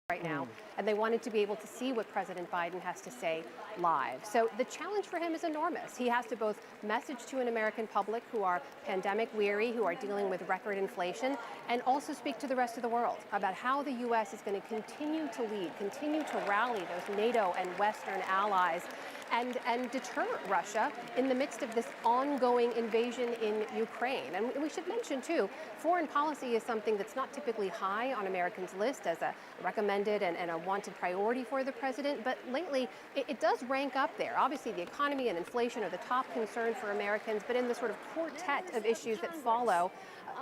right now, and they wanted to be able to see what President Biden has to say live. So the challenge for him is enormous. He has to both message to an American public who are pandemic weary, who are dealing with record inflation, and also speak to the rest of the world about how the U.S. is going to continue to lead, continue to rally those NATO and Western allies, and deter Russia in the midst of this ongoing invasion in Ukraine. And we should mention, too, foreign policy is something that's not typically high on Americans' list as a recommended and a wanted priority for the president, but lately it does rank up there. Obviously, the economy and inflation are the top concern for Americans, but in the sort of quartet of issues that follow,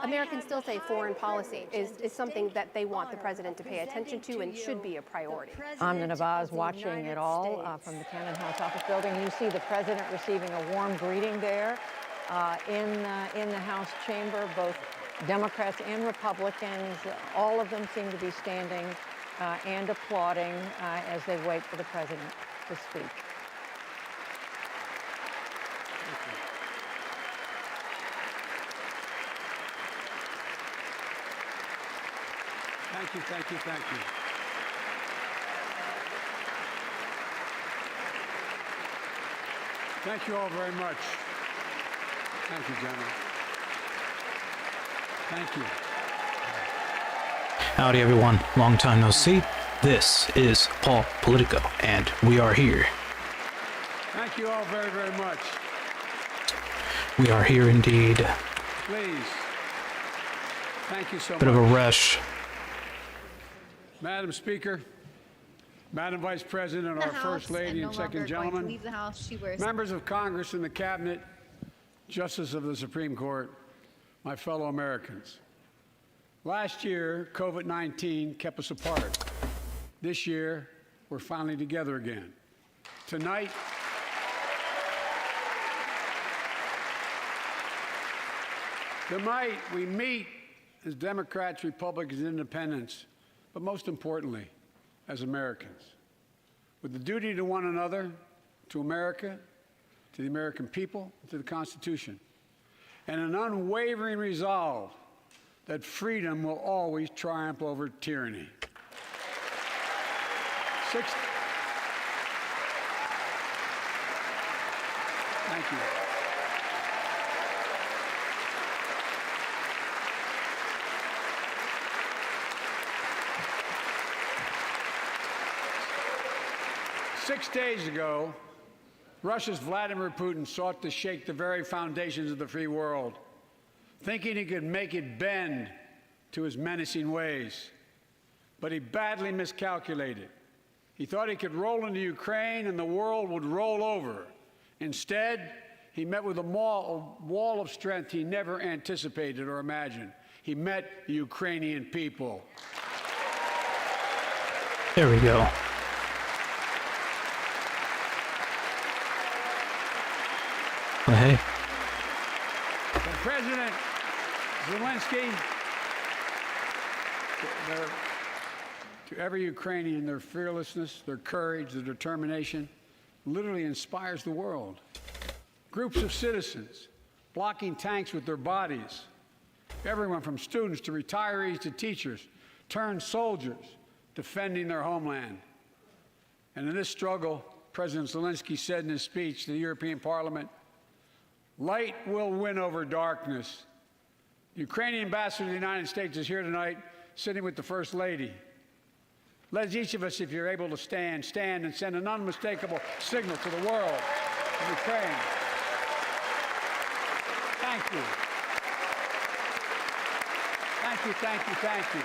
Americans still say foreign policy is something that they want the president to pay attention to and should be a priority. Amna Nawaz watching it all from the Cannon House office building. You see the president receiving a warm greeting there in the House chamber. Both Democrats and Republicans, all of them seem to be standing and applauding as they wait for the president to speak. Thank you, thank you, thank you. Thank you all very much. Thank you, General. Thank you. Howdy, everyone. Long time no see. This is Politico, and we are here. Thank you all very, very much. We are here indeed. Please. Thank you so much. Bit of a rush. Madam Speaker, Madam Vice President, our First Lady and Second Gentleman, leave the House. She wears members of Congress and the Cabinet, Justice of the Supreme Court, my fellow Americans. Last year, COVID-19 kept us apart. This year, we're finally together again. Tonight, we meet as Democrats, Republicans, and Independents, but most importantly, as Americans, with the duty to one another, to America, to the American people, to the Constitution, and an unwavering resolve that freedom will always triumph over tyranny. Thank you. 6 days ago, Russia's Vladimir Putin sought to shake the very foundations of the free world, thinking he could make it bend to his menacing ways. But he badly miscalculated. He thought he could roll into Ukraine and the world would roll over. Instead, he met with a wall of strength he never anticipated or imagined. He met the Ukrainian people. There we go. Well, hey. And President Zelensky, to every Ukrainian, their fearlessness, their courage, their determination literally inspires the world. Groups of citizens blocking tanks with their bodies, everyone from students to retirees to teachers, turned soldiers defending their homeland. And in this struggle, President Zelensky said in his speech to the European Parliament, "Light will win over darkness." The Ukrainian ambassador to the United States is here tonight, sitting with the First Lady. Let each of us, if you're able to stand and send an unmistakable signal to the world of Ukraine. Thank you. Thank you, thank you, thank you.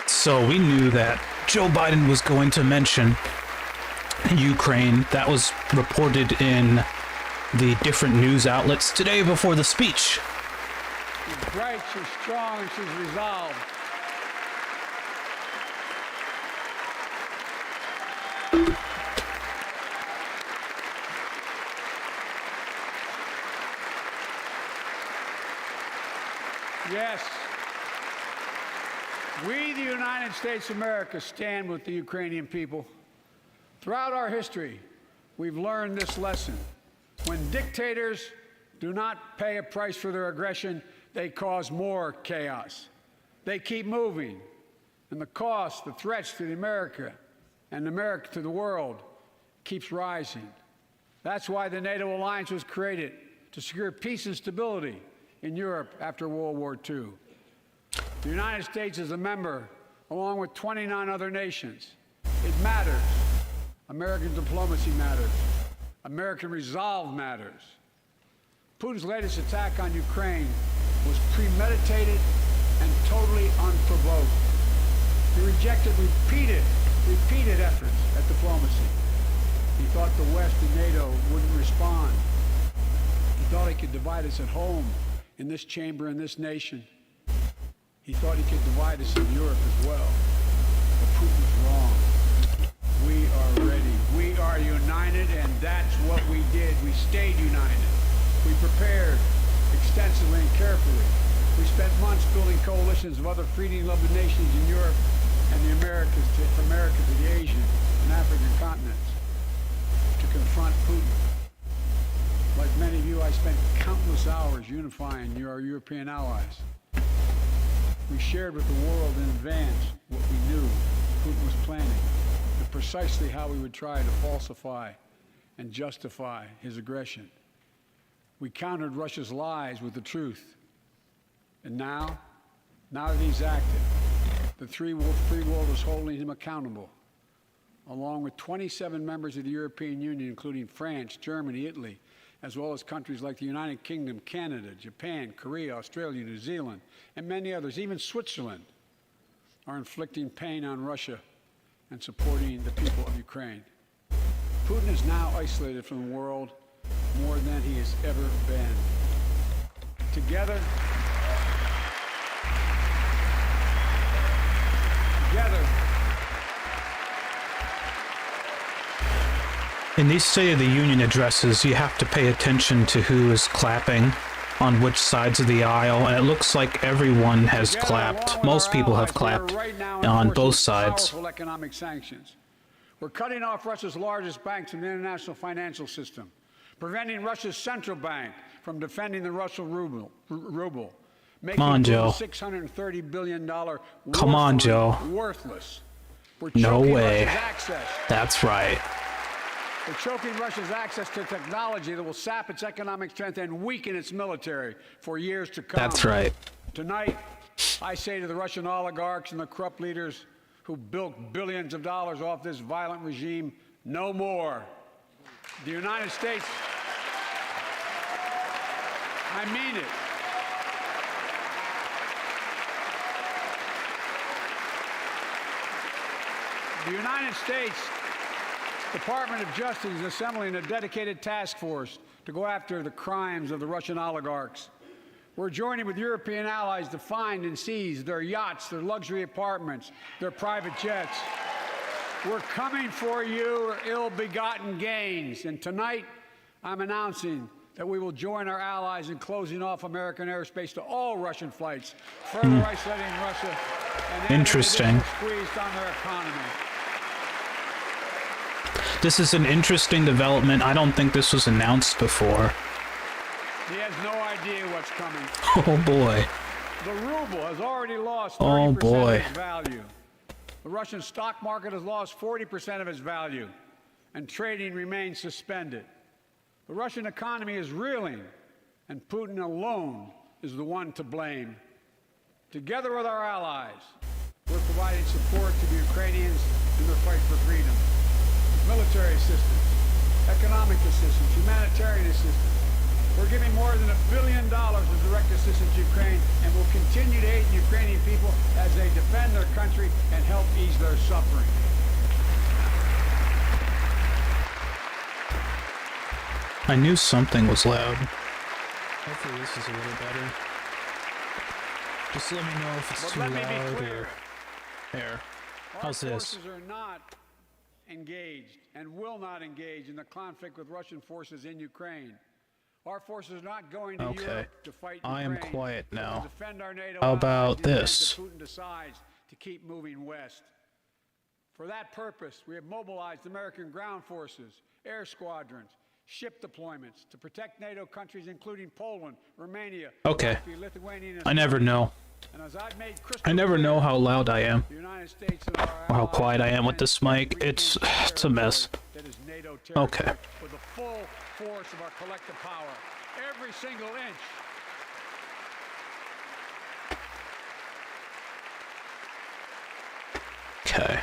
So we knew that Joe Biden was going to mention Ukraine. That was reported in the different news outlets today before the speech. She's bright, she's strong, and she's resolved. Yes, we, the United States of America, stand with the Ukrainian people. Throughout our history, we've learned this lesson. When dictators do not pay a price for their aggression, they cause more chaos. They keep moving And the cost, the threats to America and America to the world keeps rising. That's why the NATO alliance was created, to secure peace and stability in Europe after World War II. The United States is a member, along with 29 other nations. It matters. American diplomacy matters. American resolve matters. Putin's latest attack on Ukraine was premeditated and totally unprovoked. He rejected repeated efforts at diplomacy. He thought the West and NATO wouldn't respond. He thought he could divide us at home, in this chamber, in this nation. He thought he could divide us in Europe as well. But Putin was wrong. We are ready. We are united, and that's what we did. We stayed united. We prepared extensively and carefully. We spent months building coalitions of other freedom-loving nations in Europe and the Americas, from America to the Asian and African continents, to confront Putin. Like many of you, I spent countless hours unifying our European allies. We shared with the world in advance what we knew Putin was planning, and precisely how he would try to falsify and justify his aggression. We countered Russia's lies with the truth. And now that he's active, the free world is holding him accountable, along with 27 members of the European Union, including France, Germany, Italy, as well as countries like the United Kingdom, Canada, Japan, Korea, Australia, New Zealand, and many others. Even Switzerland are inflicting pain on Russia and supporting the people of Ukraine. Putin is now isolated from the world more than he has ever been. Together, In these State of the Union addresses, you have to pay attention to who is clapping on which sides of the aisle, and it looks like everyone has clapped. Most people have clapped on both sides. Economic sanctions. We're cutting off Russia's largest banks from the international financial system, preventing Russia's central bank from defending the Russian ruble. Come on, Joe. $630 billion Come on, Joe. Worthless. We're No choking way. Russia's access. That's right. We're choking Russia's access to technology that will sap its economic strength and weaken its military for years to come. That's right. Tonight, I say to the Russian oligarchs and the corrupt leaders who bilked billions of dollars off this violent regime, no more. The United States, I mean it. The United States Department of Justice is assembling a dedicated task force to go after the crimes of the Russian oligarchs. We're joining with European allies to find and seize their yachts, their luxury apartments, their private jets. We're coming for your ill-begotten gains. And tonight, I'm announcing that we will join our allies in closing off American airspace to all Russian flights, further isolating Russia and Interesting. squeezed on their economy. This is an interesting development. I don't think this was announced before. He has no idea what's coming. Oh boy. The ruble has already lost 30% Oh boy. of its value. The Russian stock market has lost 40% of its value, and trading remains suspended. The Russian economy is reeling, and Putin alone is the one to blame. Together with our allies, we're providing support to the Ukrainians in their fight for freedom. Military assistance, economic assistance, humanitarian assistance. We're giving more than $1 billion of direct assistance to Ukraine, and will continue to aid the Ukrainian people as they defend their country and help ease their suffering. I knew something was loud. Hopefully this is a little better. Just let me know if it's too Let me be loud clear. or... There. How's Our this? forces are not engaged and will not engage in the conflict with Russian forces in Ukraine. Our forces are not going to Okay. Europe to fight I am Ukraine, quiet but to now. defend our NATO How allies about in the event this? that Putin decides to keep moving west. For that purpose, we have mobilized American ground forces, air squadrons, ship deployments to protect NATO countries including Poland, Romania, Okay. Latvia, Lithuania, and I never know. and As I've made crystal I never know how loud I am the United States and our or how allies quiet I am with this mic. defend It's regions a mess. that is NATO territory Okay. with the full force of our collective power, every single inch. Okay.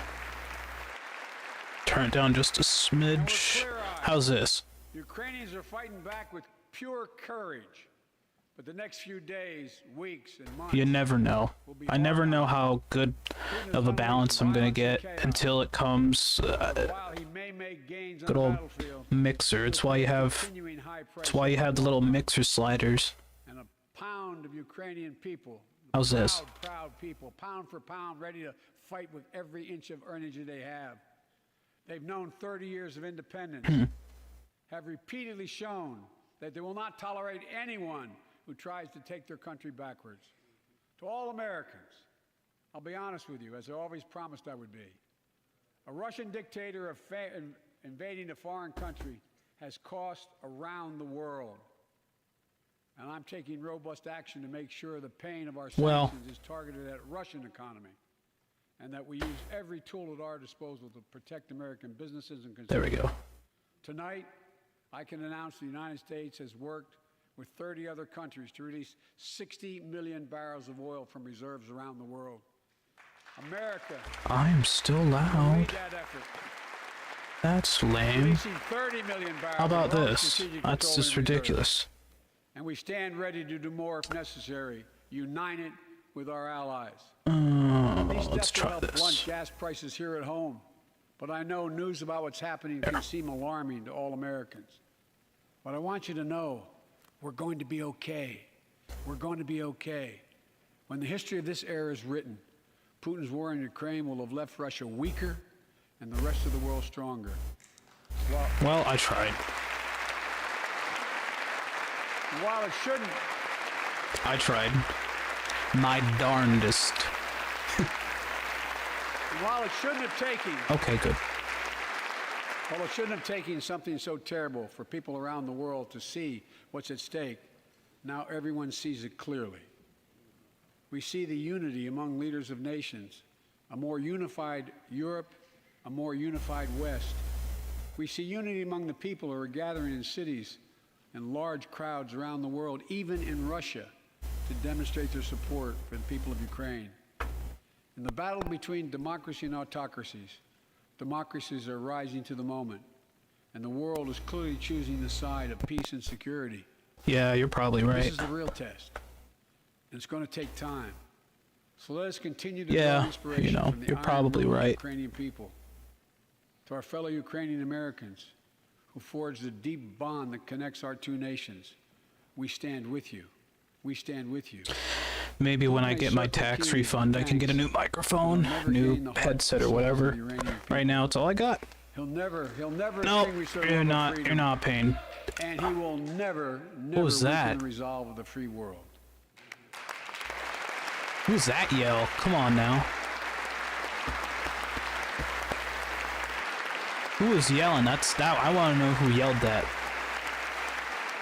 Turn it down just a smidge. How's this? Ukrainians are fighting back with pure courage. But the next few days, weeks, and months, You never know. I never know how good of a balance I'm gonna get until it comes. while he may make gains on Good the old battlefield, mixer. It's why you have. continuing high It's why you have the little mixer sliders. and a pound of Ukrainian people. How's this? Proud people, pound for pound, ready to fight with every inch of energy they have. They've known 30 years of independence, have repeatedly shown that they will not tolerate anyone who tries to take their country backwards. To all Americans, I'll be honest with you, as I always promised I would be. A Russian dictator invading a foreign country has cost around the world. And I'm taking robust action to make sure the pain of our Well- sanctions is targeted at Russian economy, and that we use every tool at our disposal to protect American businesses and consumers. There we go. Tonight, I can announce the United States has worked with 30 other countries to release 60 million barrels of oil from reserves around the world. America I'm still lead loud. that effort. That's lame. Releasing 30 million barrels How about of raw this? strategic That's petroleum just reserves. ridiculous. And we stand ready to do more if necessary, united with our allies. These Let's steps will try help blunt this. gas prices here at home. But I know news about what's happening can seem alarming to all Americans. But I want you to know we're going to be okay. We're going to be okay. When the history of this era is written, Putin's war in Ukraine will have left Russia weaker and the rest of the world stronger. Well, I tried. While it shouldn't, I tried. My darndest. while it shouldn't have taken Okay, good. Well, it shouldn't have taken something so terrible for people around the world to see what's at stake. Now everyone sees it clearly. We see the unity among leaders of nations, a more unified Europe, a more unified West. We see unity among the people who are gathering in cities and large crowds around the world, even in Russia, to demonstrate their support for the people of Ukraine. In the battle between democracy and autocracies, democracies are rising to the moment, and the world is clearly choosing the side of peace and security. Yeah, you're probably This right. is the real test, and it's going to take time. So let us continue to Yeah, draw inspiration you know, from the you're iron probably will of the right. Ukrainian people. To our fellow Ukrainian Americans who forged the deep bond that connects our two nations, we stand with you. We stand with you. Maybe when I get my tax refund, I can get a new microphone, new headset, or whatever. Right now, it's all I got. He'll never No, extinguish their you're love of not. freedom, You're not paying. and he will never was weaken that? the resolve of the free world. Who's that yell? Come on now. Who is yelling? That's that. I want to know who yelled that.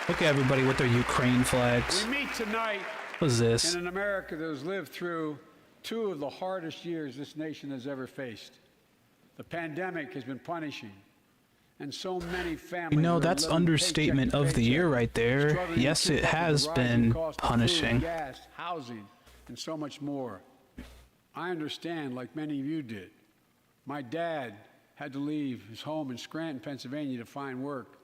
Look at everybody with their Ukraine flags. We meet tonight What is this? in an America that has lived through two of the hardest years this nation has ever faced. The pandemic has been punishing, and so many families. You know, are that's living understatement paycheck to of the year paycheck, right there. struggling to Yes, keep it up with the has rising been cost of food, punishing. gas, housing, and so much more. I understand, like many of you did. My dad had to leave his home in Scranton, Pennsylvania, to find work.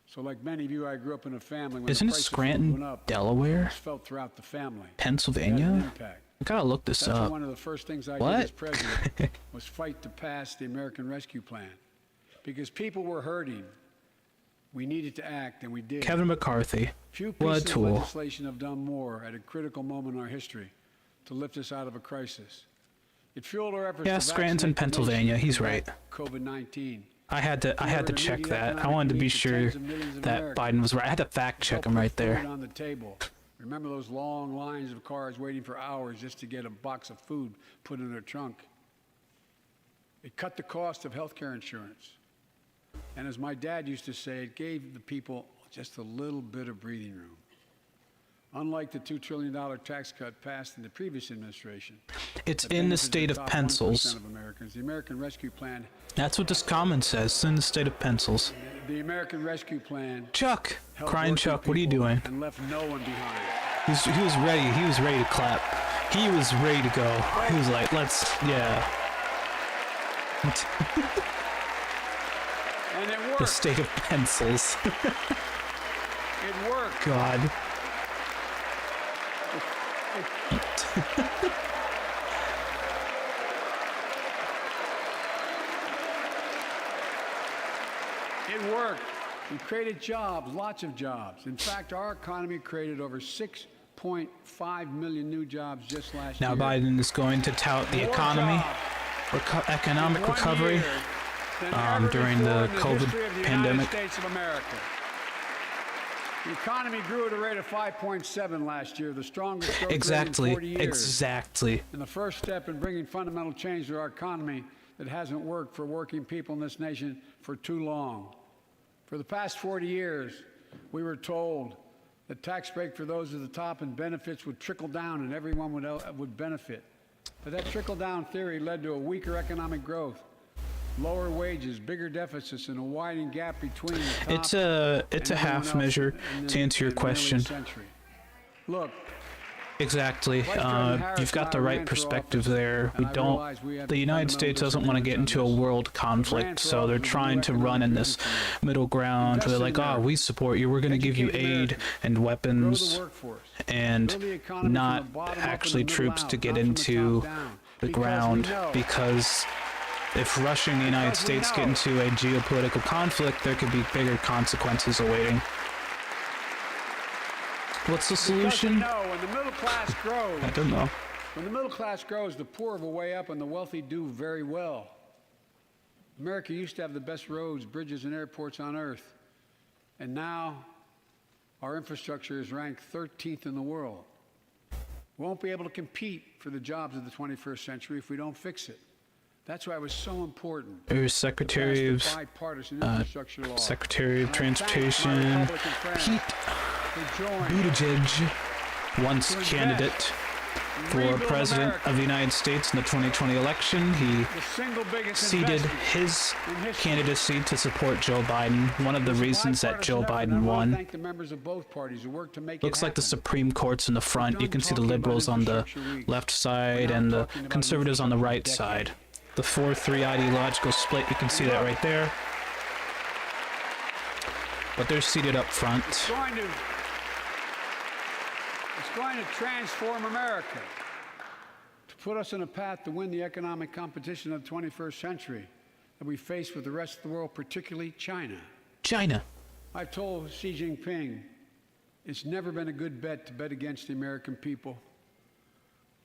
So, like many of you, I grew up in a family when Isn't the price of food Scranton, went up. It Delaware, was felt throughout the family. It had an Pennsylvania? impact. I gotta look this That's up. one of the first things I What? did as president was fight to pass the American Rescue Plan. Because people were hurting. We needed to act, and we did. Kevin McCarthy. Few What a pieces of tool. legislation have done more at a critical moment in our history to lift us out of a crisis. It fueled our efforts Yeah, to Scranton, vaccinate the Pennsylvania. nation He's to right. combat COVID-19. I had to check that. I wanted to be sure that Biden was right. I had to fact check him right there. Food on the table. Remember those long lines of cars waiting for hours just to get a box of food put in their trunk? It cut the cost of health care insurance. And as my dad used to say, it gave the people just a little bit of breathing room. unlike the $2 trillion tax cut passed in the previous administration. It's that in the benefited state of top 1% pencils. of Americans. The American Rescue Plan. That's what this comment says. It's in the state of pencils. The American Rescue Plan. Chuck, helped crying working Chuck, what are you people doing? And left no one behind. He was ready. He was ready to clap. He was ready to go. He was like, let's, yeah. And it The worked. state of pencils. It worked. God. It worked. We created jobs, lots of jobs. In fact, our economy created over 6.5 million new jobs just last Now year. Biden is going to tout the More economy, jobs economic in 1 recovery year than ever during before the in COVID history of the pandemic. United States of America. The economy grew at a rate of 5.7 last year, the strongest growth rate Exactly. in 40 years. Exactly. And the first step in bringing fundamental change to our economy that hasn't worked for working people in this nation for too long. For the past 40 years, we were told that tax break for those at the top and benefits would trickle down and everyone would benefit. But that trickle-down theory led to a weaker economic growth, lower wages, bigger deficits, and a widening gap between the top It's a and half everyone else measure in to answer your in the early question. century. Look, Exactly. Vice President Harris You've got and the I right ran for perspective office, there. We and I don't. realize we have The United fundamental States doesn't want to get into a disagreements on world this. conflict, for so they're office with trying new to run in economic this business middle ground where they're Invest like, in oh, America. we support you. We're going to give you Educate aid Americans. and Grow the weapons workforce. and Grow the economy from not the bottom up and actually the middle troops out, to get not from the into top down. the Because we ground know- because if Russia and the United Because we States get know. into a geopolitical conflict, there could be bigger consequences awaiting. What's the Because we solution? know when the middle class grows, I don't know. when the middle class grows, the poor have a way up and the wealthy do very well. America used to have the best roads, bridges, and airports on earth. And now our infrastructure is ranked 13th in the world. We won't be able to compete for the jobs of the 21st century if we don't fix it. That's why it was so important. There's to Secretary of pass the bipartisan infrastructure law. Secretary of And I thank my Transportation Republican friends Pete who joined Buttigieg, once to invest candidate in for rebuild president America. of the United States in the 2020 election. He The single biggest ceded investment his in history. candidacy to support Joe Biden. One of the It's a reasons that bipartisan Joe effort, and I Biden wanna won. Thank the members of both parties who worked to make Looks it like the happen. Supreme Court's in the front. You done can see the talking about liberals on the infrastructure week. left side We're and now the talking about conservatives on the right infrastructure side. decade. The 4-3 ideological split, you can see that right there. But they're seated up front. It's going to transform America, to put us on a path to win the economic competition of the 21st century that we face with the rest of the world, particularly China. China. I've told Xi Jinping it's never been a good bet to bet against the American people.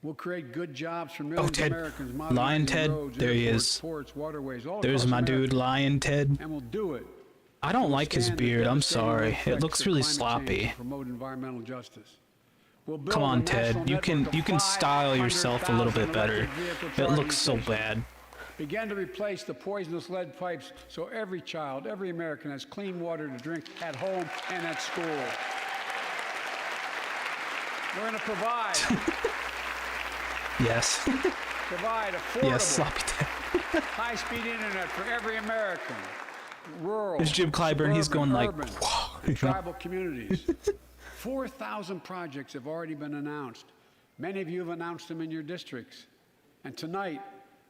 We'll create good jobs for millions Ted. of Americans. Lion modernizing Ted, roads, there he airports, is. ports, waterways, all There's across my America. dude, Lion Ted. And we'll do it. I don't like his Stand the beard. I'm devastating sorry. It effects looks of really climate change sloppy. and promote environmental justice. We'll build Come a on, national Ted. You can network of style yourself a little bit 500,000 better. electric vehicle It charging looks so stations. bad. Begin to replace the poisonous lead pipes so every child, every American has clean water to drink at home and at school. We're going to provide Yes. affordable, Yes, sloppy Ted. high-speed internet for every American. Rural, There's Jim Clyburn. He's suburban, going like, urban, "Whoa," and tribal communities. 4,000 projects have already been announced. Many of you have announced them in your districts. And tonight,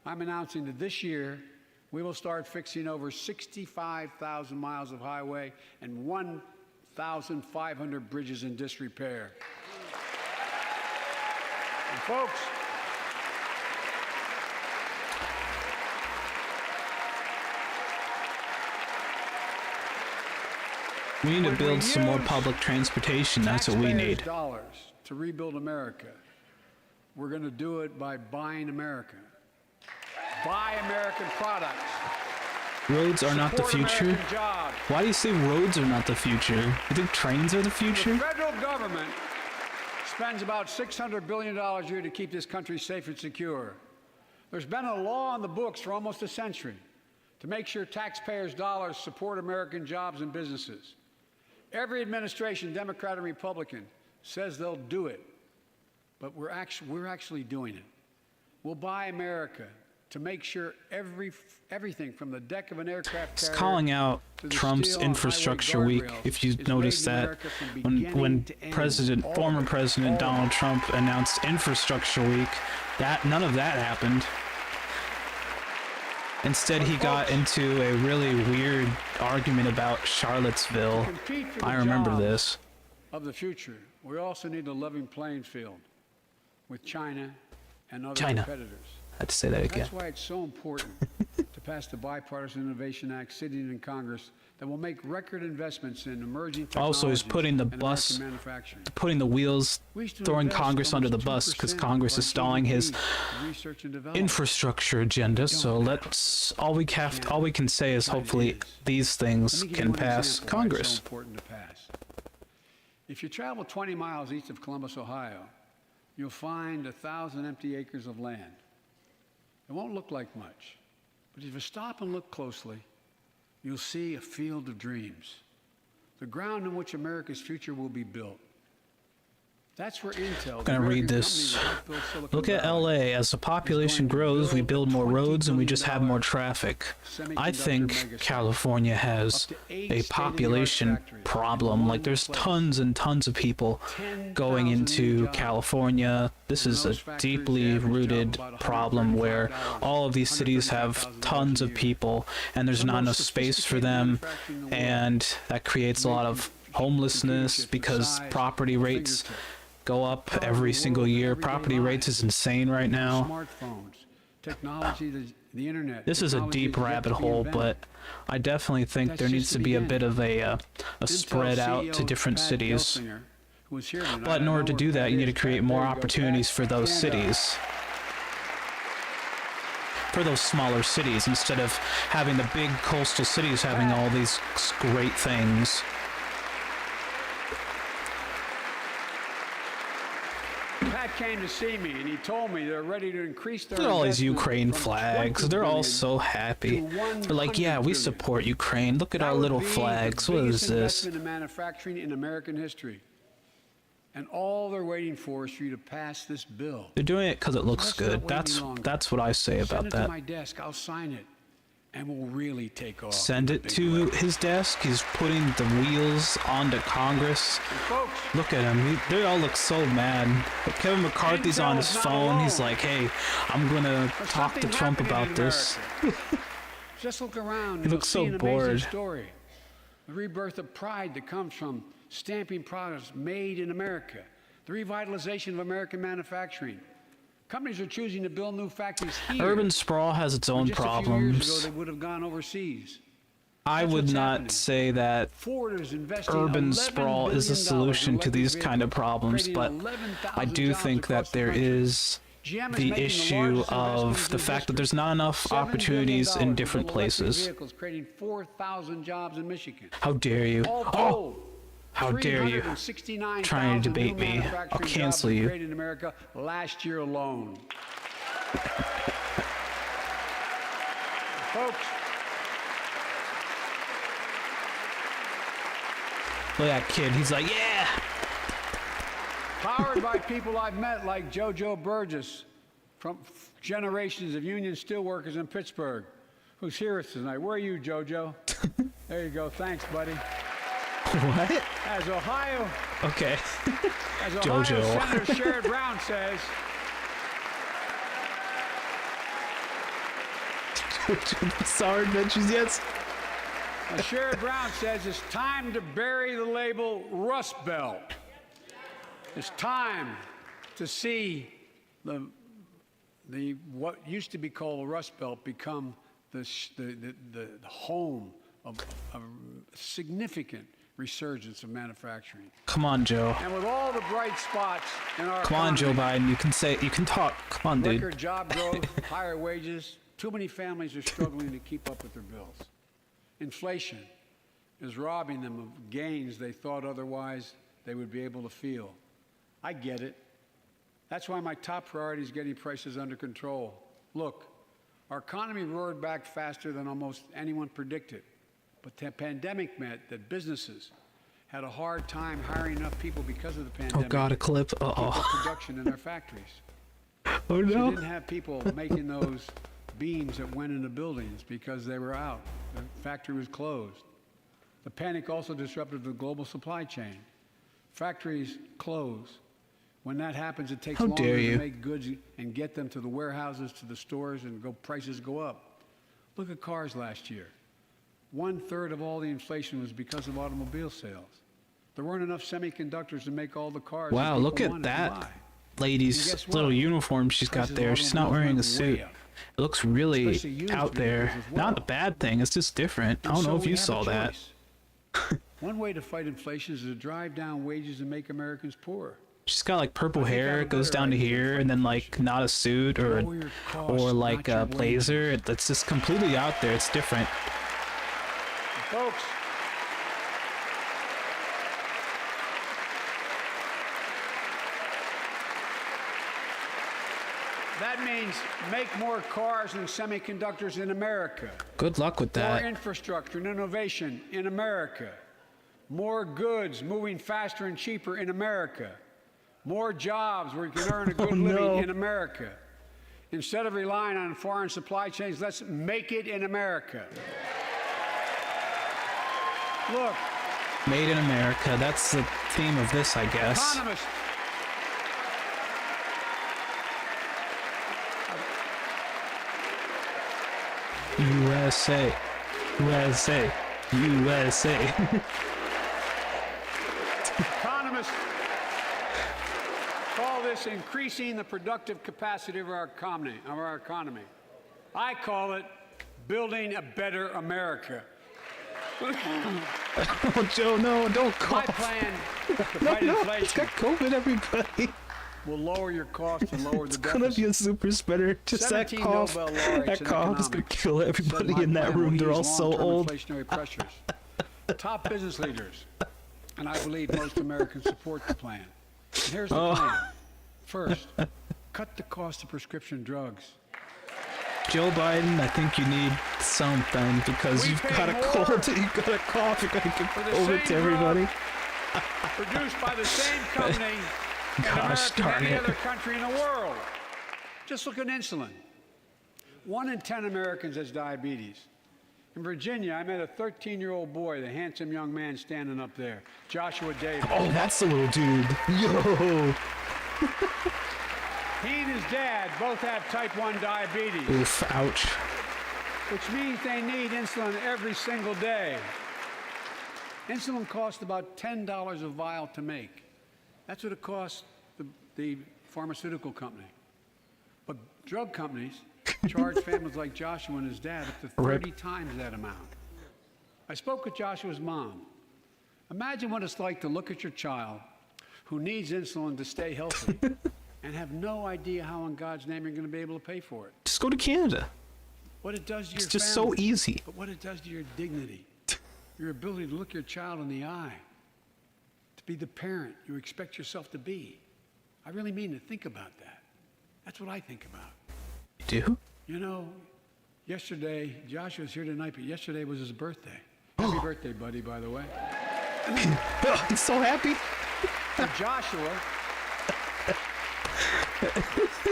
I'm announcing that this year, we will start fixing over 65,000 miles of highway and 1,500 bridges in disrepair. And folks, We need to when we build some more use public transportation. That's what we taxpayers' need. dollars to rebuild America. We're going to do it by buying America. Buy American products. Roads are not the Support future. American jobs. Why do you say roads are not the future? You think trains are the The future? federal government spends about $600 billion a year to keep this country safe and secure. There's been a law on the books for almost a century to make sure taxpayers' dollars support American jobs and businesses. Every administration, Democrat and Republican, says they'll do it, but we're actually doing it. We'll buy America to make sure everything from the deck of an aircraft It's carrier calling out to the Trump's steel on Infrastructure highway Week. guardrails If you is notice made in that America from when beginning to end. former All of it. President All of Donald it. Trump announced Infrastructure Week, none of that happened. Instead, he got into a really weird argument about Charlottesville. Compete for the I remember jobs this. of the future, we also need a level playing field with China and other China. competitors. I had to say that again. That's why it's so important to pass the Bipartisan Innovation Act sitting in Congress that will make record investments in emerging technologies Also, he's putting the and bus, American manufacturing. putting the wheels, We used to throwing invest Congress under the almost bus because 2% Congress of is our stalling his GDP in research and development. infrastructure agenda. So all we can say is hopefully these things Let me give can you one pass example why Congress. It's so important to pass. If you travel 20 miles east of Columbus, Ohio, you'll find 1,000 empty acres of land. It won't look like much, but if you stop and look closely, you'll see a field of dreams, the ground on which America's future will be built. That's where Intel, I'm gonna read this. Look at LA. As the population grows, we build more roads and we just have more traffic. I think California has a population problem. Like, there's tons and tons of people going into California. This is a deeply rooted problem where all of these cities have tons of people and there's not enough space for them, and that creates a lot of homelessness because property rates go up every single year. Property rates is insane right now. Smartphones, technology, the internet. This is a deep rabbit hole, but I definitely think there needs to be a bit of a spread out to different cities. But in order to do that, you need to create more opportunities for those cities. For those smaller cities, instead of having the big coastal cities having all these great things. Pat came to see me and he told me they're ready to increase their Look at all these investment Ukraine from flags. 20 They're all billion so happy. to They're like, yeah, 100 we billion. support Ukraine. Look at That our would little be the flags. What biggest is this? investment in manufacturing in American history. And all they're waiting for is for you to pass this bill. They're doing it because it looks Let's not good. wait That's any longer. that's what I say Send about it to that. my desk. I'll sign it, and we'll really take off. Send in a it big to way. his desk. He's putting the wheels onto Congress. And folks, Look at him. They all look so mad. Kevin McCarthy's on his Intel's not phone. He's alone. like, hey, I'm going to there's talk to something Trump happening about in this. America. Just look around. He looks so you'll see an amazing bored. Story. The rebirth of pride that comes from stamping products made in America. The revitalization of American manufacturing. Companies are choosing to build new factories here. Urban sprawl has its own Just a few years ago, problems. they would have gone overseas. I That's would what's not happening. say that Ford is investing urban $11 sprawl is a billion solution in to these electric kind of vehicles, problems, creating but 11,000 I do jobs think that across the there country. is GM is the making the issue largest of investment the in fact that history. there's not enough $7 billion opportunities in to different build electric places. Vehicles, creating 4,000 jobs in Michigan. How dare you? All Oh, told, how dare you? 369,000 Trying to debate new me. I'll manufacturing cancel jobs you. created in America last year alone. Folks, Look at that kid. He's like, yeah. powered by people I've met like JoJo Burgess from generations of union steelworkers in Pittsburgh, who's here with us tonight. Where are you, JoJo? There you go. Thanks, buddy. What? As Ohio Okay. As Ohio JoJo. Senator Sherrod Brown says, Bizarre Adventures, yes. as Sherrod Brown says, it's time to bury the label Rust Belt. It's time to see the what used to be called the Rust Belt become the home of a significant resurgence of manufacturing. Come on, Joe. And with all the bright spots in our Come on, Joe economy, Biden. You can talk. Come on, dude. record job growth, higher wages, too many families are struggling to keep up with their bills. Inflation is robbing them of gains they thought otherwise they would be able to feel. I get it. That's why my top priority is getting prices under control. Look, our economy roared back faster than almost anyone predicted. But the pandemic meant that businesses had a hard time hiring enough people because of the pandemic. Oh God, a clip. To keep Uh-oh. up production in their factories. Oh She no. didn't have people making those beams that went into buildings because they were out. The factory was closed. The panic also disrupted the global supply chain. Factories close. When that happens, it takes How longer dare to you. make goods and get them to the warehouses, to the stores, and prices go up. Look at cars last year. 1/3 of all the inflation was because of automobile sales. There weren't enough semiconductors to make all the cars. that Wow, people look at wanted to that buy. lady's guess what? little uniform she's got Prices of there. She's not automobiles wearing a went suit. way up. It looks really Especially used out there. vehicles as well. Not a bad thing. It's just different. I And don't know so if we you have a saw that. choice. One way to fight inflation is to drive down wages and make Americans poor. She's got like purple I think I hair. have a It goes better down to idea here, for and then like inflation. not a suit or Lower your costs, like not your a blazer. wages. It's just completely out there. It's different. Folks, that means make more cars and semiconductors in America. Good luck with More that. infrastructure and innovation in America. More goods moving faster and cheaper in America. More jobs where you can earn a good living no. in America. Instead of relying on foreign supply chains, let's make it in America. Look, Made in America. That's the theme of this, I guess. economists. USA. USA. USA. Economists call this increasing the productive capacity of our economy. I call it building a better America. Oh, Joe, no, don't My cough. plan to No, fight no, it's inflation got COVID, everybody. will lower your costs and lower the It's gonna be deficit. a super spreader. Just that 17 cough. Nobel laureates That in cough is gonna economics kill said everybody my in that plan will room. They're all ease so long-term old. Inflationary pressures. Top business leaders, and I believe most Americans support the plan. And here's the plan. First, cut the cost of prescription drugs. Joe Biden, I think you need something because We you've pay got a more cold, you've got a cough, you're gonna for get the over same to everybody. drug produced by the same company in Gosh America darn and any it. other country in the world. Just look at insulin. 1 in 10 Americans has diabetes. In Virginia, I met a 13-year-old boy, the handsome young man standing up there, Joshua Davis. Oh, that's the little dude. Yo. He and his dad both have type 1 diabetes, Oof, ouch. which means they need insulin every single day. Insulin costs about $10 a vial to make. That's what it costs the pharmaceutical company. But drug companies charge families like Joshua and his dad up to 30 times that amount. I spoke with Joshua's mom. Imagine what it's like to look at your child who needs insulin to stay healthy and have no idea how in God's name you're going to be able to pay for it. Just go to Canada. What it does to your It's just so family, easy. but what it does to your dignity, your ability to look your child in the eye, to be the parent you expect yourself to be. I really mean to think about that. That's what I think about. You do? You know, yesterday, Joshua's here tonight, but yesterday was his birthday. Happy birthday, buddy, by the way. Oh, he's so happy. For Joshua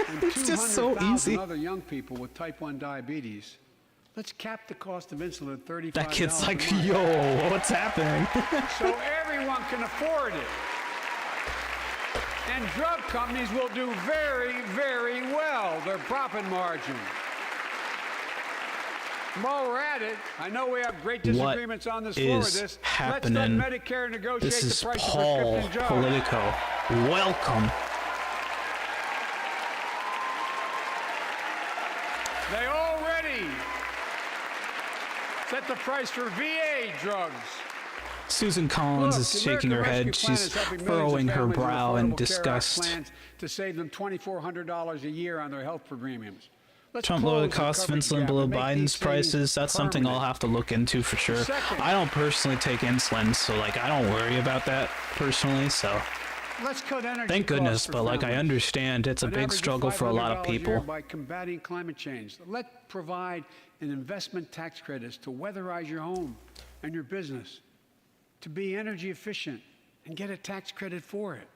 and It's just so 200,000 easy. other young people with type 1 diabetes, let's cap the cost of insulin at $35 That kid's a like, month, yo, what's happening? so everyone can afford it. And drug companies will do very, very well, their profit margin. While we're at it, I know we have great disagreements on this floor of is this. happening? Let's let Medicare negotiate This is the price of Paul prescription drugs. Politico. Welcome. They already set the price for VA drugs. Susan Collins Look, is the shaking her American head. Rescue Plan She's is helping millions of furrowing her families with brow in Affordable Care Act disgust. plans to save them $2,400 a year on their health premiums. Let's Trump close lowered the the cost of coverage insulin gap below and make Biden's these savings prices. That's something I'll permanent. have to look into for sure. Second. I don't personally take insulin, so like I don't worry about that personally. So Let's cut energy thank costs goodness, for but like I families. understand it's a An big average of struggle for a lot of $500 a year people. by combating climate change. Let's provide an investment tax credits to weatherize your home and your business. to be energy efficient and get a tax credit for it.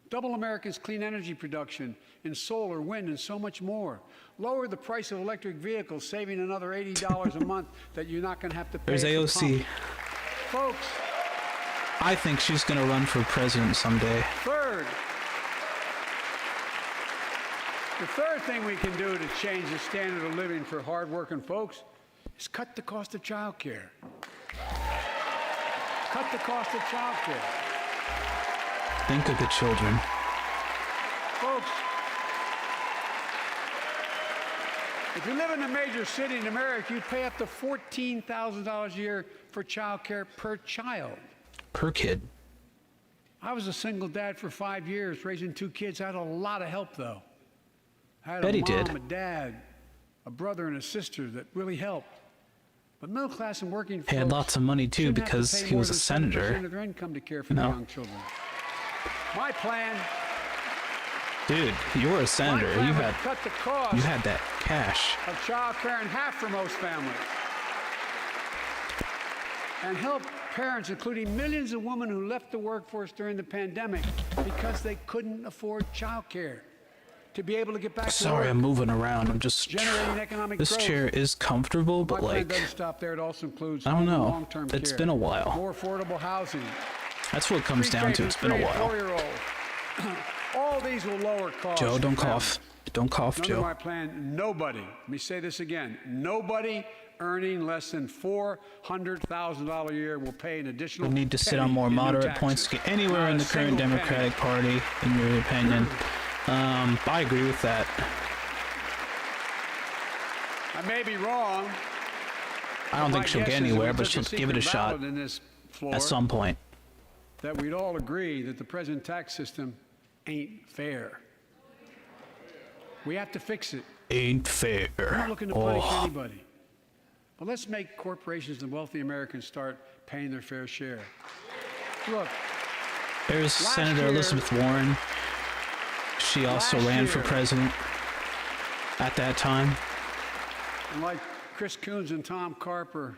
Double America's clean energy production in solar, wind, and so much more. Lower the price of electric vehicles, saving another $80 a month that you're not going to have to pay. There's AOC. Folks. I think she's going to run for president someday. The third thing we can do to change the standard of living for hardworking folks is cut the cost of child care. Cut the cost of child care. Think of the children. Folks, if you live in a major city in America, you pay up to $14,000 a year for child care per child. Per kid. I was a single dad for 5 years, raising 2 kids. I had a lot of help, though. I had Bet a he mom, did. a dad, a brother, and a sister that really helped. But middle class and working folks He had lots of money too shouldn't have to because pay he more was a than 7% senator. of their income to care for No. their young children. My plan. Dude, you were a senator. My plan You would had cut the cost that cash. of child care in half for most families, and help parents, including millions of women who left the workforce during the pandemic because they couldn't afford child care, to be able to get back to Sorry, work. I'm moving around. I'm just. Generating economic This growth. chair is comfortable, but My plan like, doesn't stop there. It also includes I don't home and know. long-term It's care, been a while. more affordable housing. that's what it comes down to. It's been a while. 4-year-old. All these will lower costs. Joe, for don't families. cough. Don't cough, Under Joe. my plan, nobody, let me say this again, nobody earning less than $400,000 a year will pay an additional We need to sit penny on more in new moderate points taxes. to get anywhere Not in a the current single Democratic penny. Party, in your opinion. I agree with that. I may be wrong. I don't My think she'll guess get is if anywhere, we but took she'll give it a secret shot ballot in this floor, at some point. that we'd all agree that the present tax system ain't fair. We have to fix it. Ain't fair. I'm not looking to punish Oh, anybody. But let's make corporations and wealthy Americans start paying their fair share. Look, there's Senator year- Elizabeth Warren. She also Last ran for year- president at that time. and like Chris Coons and Tom Carper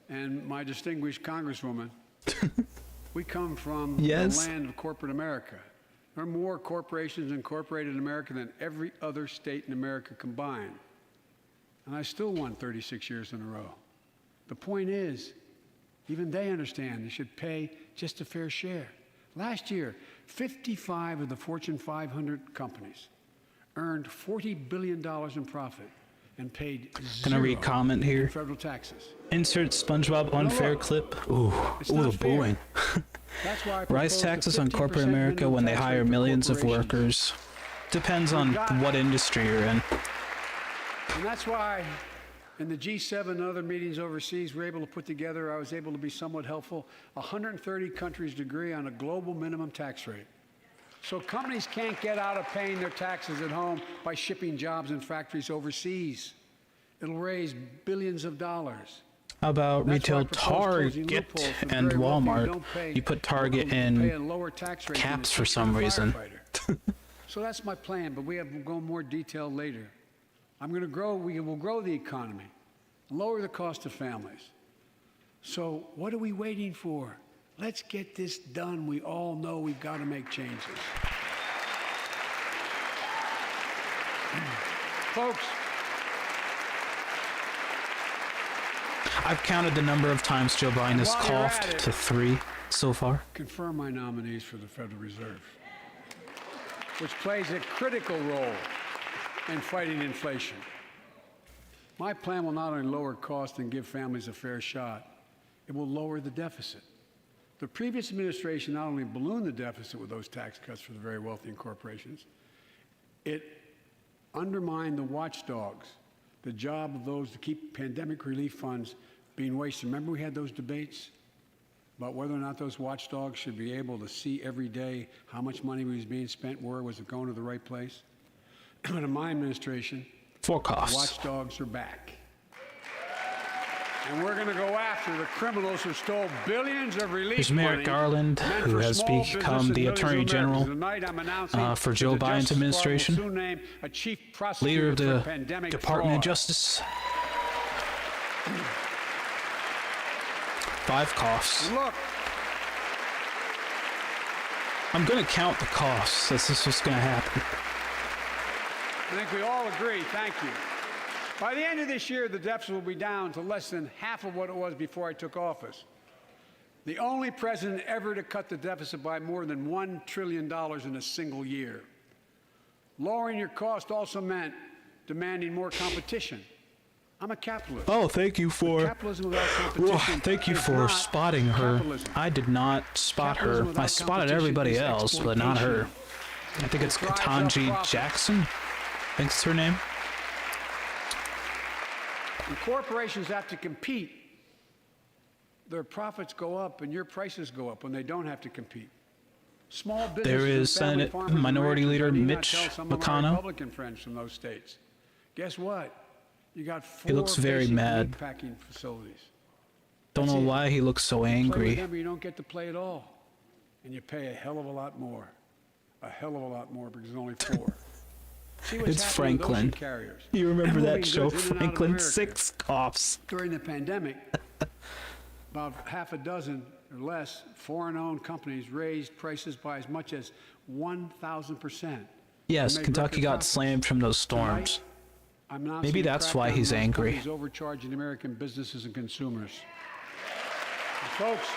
and my distinguished Congresswoman, we come from Yes. the land of corporate America. There are more corporations incorporated in America than every other state in America combined. And I still won 36 years in a row. The point is, even they understand they should pay just a fair share. Last year, 55 of the Fortune 500 companies earned $40 billion in profit and paid Gonna zero read comment here. in federal taxes. Insert SpongeBob unfair look, clip. Ooh, it's ooh, not the fair. booing. That's why I Rise proposed a taxes on 15% corporate America minimum when they tax hire rate for millions of corporations. workers. Depends on got- what industry you're in. And that's why in the G7 and other meetings overseas, we're able to put together, I was able to be somewhat helpful, 130 countries agree on a global minimum tax rate. So companies can't get out of paying their taxes at home by shipping jobs and factories overseas. It'll raise billions of dollars. How about That's why I retail propose closing Target loopholes for the and very wealthy who Walmart? don't pay- You put Target who pay a in lower tax rate than caps a for some teacher and reason. firefighter. So that's my plan, but we'll go in more detail later. We will grow the economy, lower the cost of families. So what are we waiting for? Let's get this done. We all know we've got to make changes. Folks, I've counted the number of times Joe Biden has while you're at coughed it- to 3 so far. confirm my nominees for the Federal Reserve, which plays a critical role in fighting inflation. My plan will not only lower costs and give families a fair shot, it will lower the deficit. The previous administration not only ballooned the deficit with those tax cuts for the very wealthy and corporations, it undermined the watchdogs, the job of those to keep pandemic relief funds being wasted. Remember we had those debates about whether or not those watchdogs should be able to see every day how much money was being spent, where was it going to the right place? But in my administration, For costs. watchdogs are back. And we're going to go after the criminals who stole billions of relief There's Merrick money Garland, meant who for has small business become and the millions of Attorney Americans. General Tonight, I'm announcing for that Joe the Biden's Justice Department will administration. soon name a chief Leader prosecutor of for the pandemic Department of fraud. Justice. 5 coughs. Look, I'm going to count the coughs. This is what's going to happen. I think we all agree. Thank you. By the end of this year, the deficit will be down to less than half of what it was before I took office. The only president ever to cut the deficit by more than $1 trillion in a single year. Lowering your cost also meant demanding more competition. I'm a capitalist. Oh, thank you for Capitalism without competition thank you is for not spotting her. capitalism. I did not spot Capitalism her. without I spotted competition everybody is else, but not her. I think it's It drives up Ketanji profits. Jackson. I think it's her name. When corporations have to compete, their profits go up and your prices go up when they don't have to compete. Small businesses There and is family Senate farmers and Minority ranchers, Leader I need not Mitch tell some of my McConnell. Republican friends from those states. Guess what? You got 4 He looks very basic mad. meat packing facilities. Don't know That's it. why he looks so Play with angry. them or you don't get to play at all. And you pay a hell of a lot more. A hell of a lot more because there's only 4. See what's It's happening with ocean Franklin. carriers. You remember They're that moving show, goods in and out of Franklin? America. 6 coughs. During the pandemic, about half a dozen or less foreign-owned companies raised prices by as much as 1,000%. Yes, Made Kentucky record got profits. slammed from those storms. Tonight, I'm announcing Maybe a that's why crackdown he's on those angry. companies overcharging American businesses and consumers. And folks,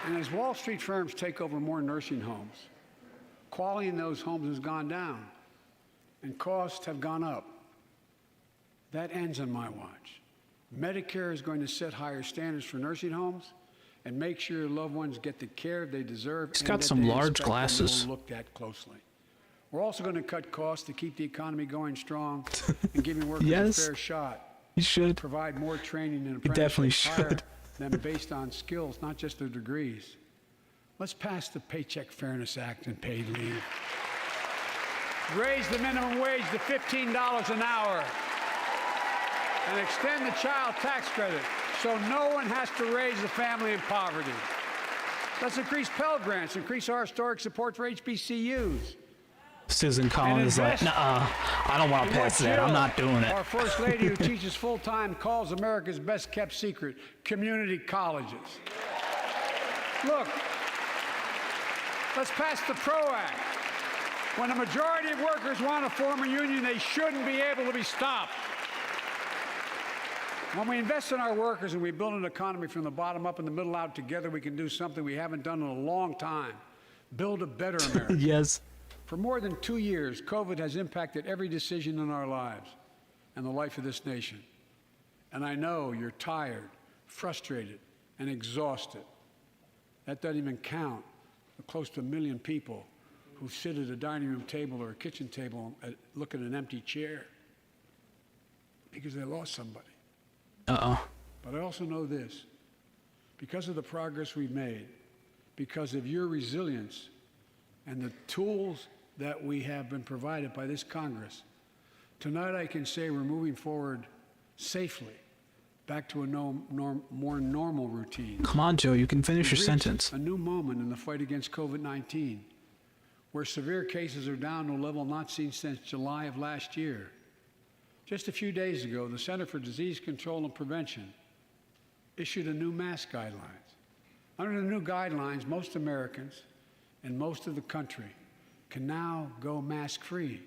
and as Wall Street firms take over more nursing homes, quality in those homes has gone down and costs have gone up. That ends on my watch. Medicare is going to set higher standards for nursing homes and make sure your loved ones get the care they deserve. He's and got that some they large expect and glasses. will looked at closely. We're also going to cut costs to keep the economy going strong and giving workers Yes. a fair shot. You should. Provide more training and You definitely apprenticeships, hire should. them based on skills, not just their degrees. Let's pass the Paycheck Fairness Act and paid leave. Raise the minimum wage to $15 an hour and extend the child tax credit so no one has to raise a family in poverty. Let's increase Pell Grants, increase our historic support for HBCUs. Susan Collins is like, invest nah, I don't want to What pass that. I'm Jill, not doing it. Our First Lady, who teaches full-time, calls America's best-kept secret, community colleges. Look, let's pass the PRO Act. When a majority of workers want to form a union, they shouldn't be able to be stopped. When we invest in our workers and we build an economy from the bottom up and the middle out together, we can do something we haven't done in a long time. Build a better America. Yes. For more than 2 years, COVID has impacted every decision in our lives and the life of this nation. And I know you're tired, frustrated, and exhausted. That doesn't even count the close to 1 million people who sit at a dining room table or a kitchen table and look at an empty chair because they lost somebody. Uh-oh. But I also know this. Because of the progress we've made, because of your resilience and the tools that we have been provided by this Congress, tonight I can say we're moving forward safely back to a more normal routine. Come on, Joe, you can finish your We've reached sentence. a new moment in the fight against COVID-19, where severe cases are down to a level not seen since July of last year. Just a few days ago, the Center for Disease Control and Prevention issued a new mask guidelines. Under the new guidelines, most Americans and most of the country can now go mask-free.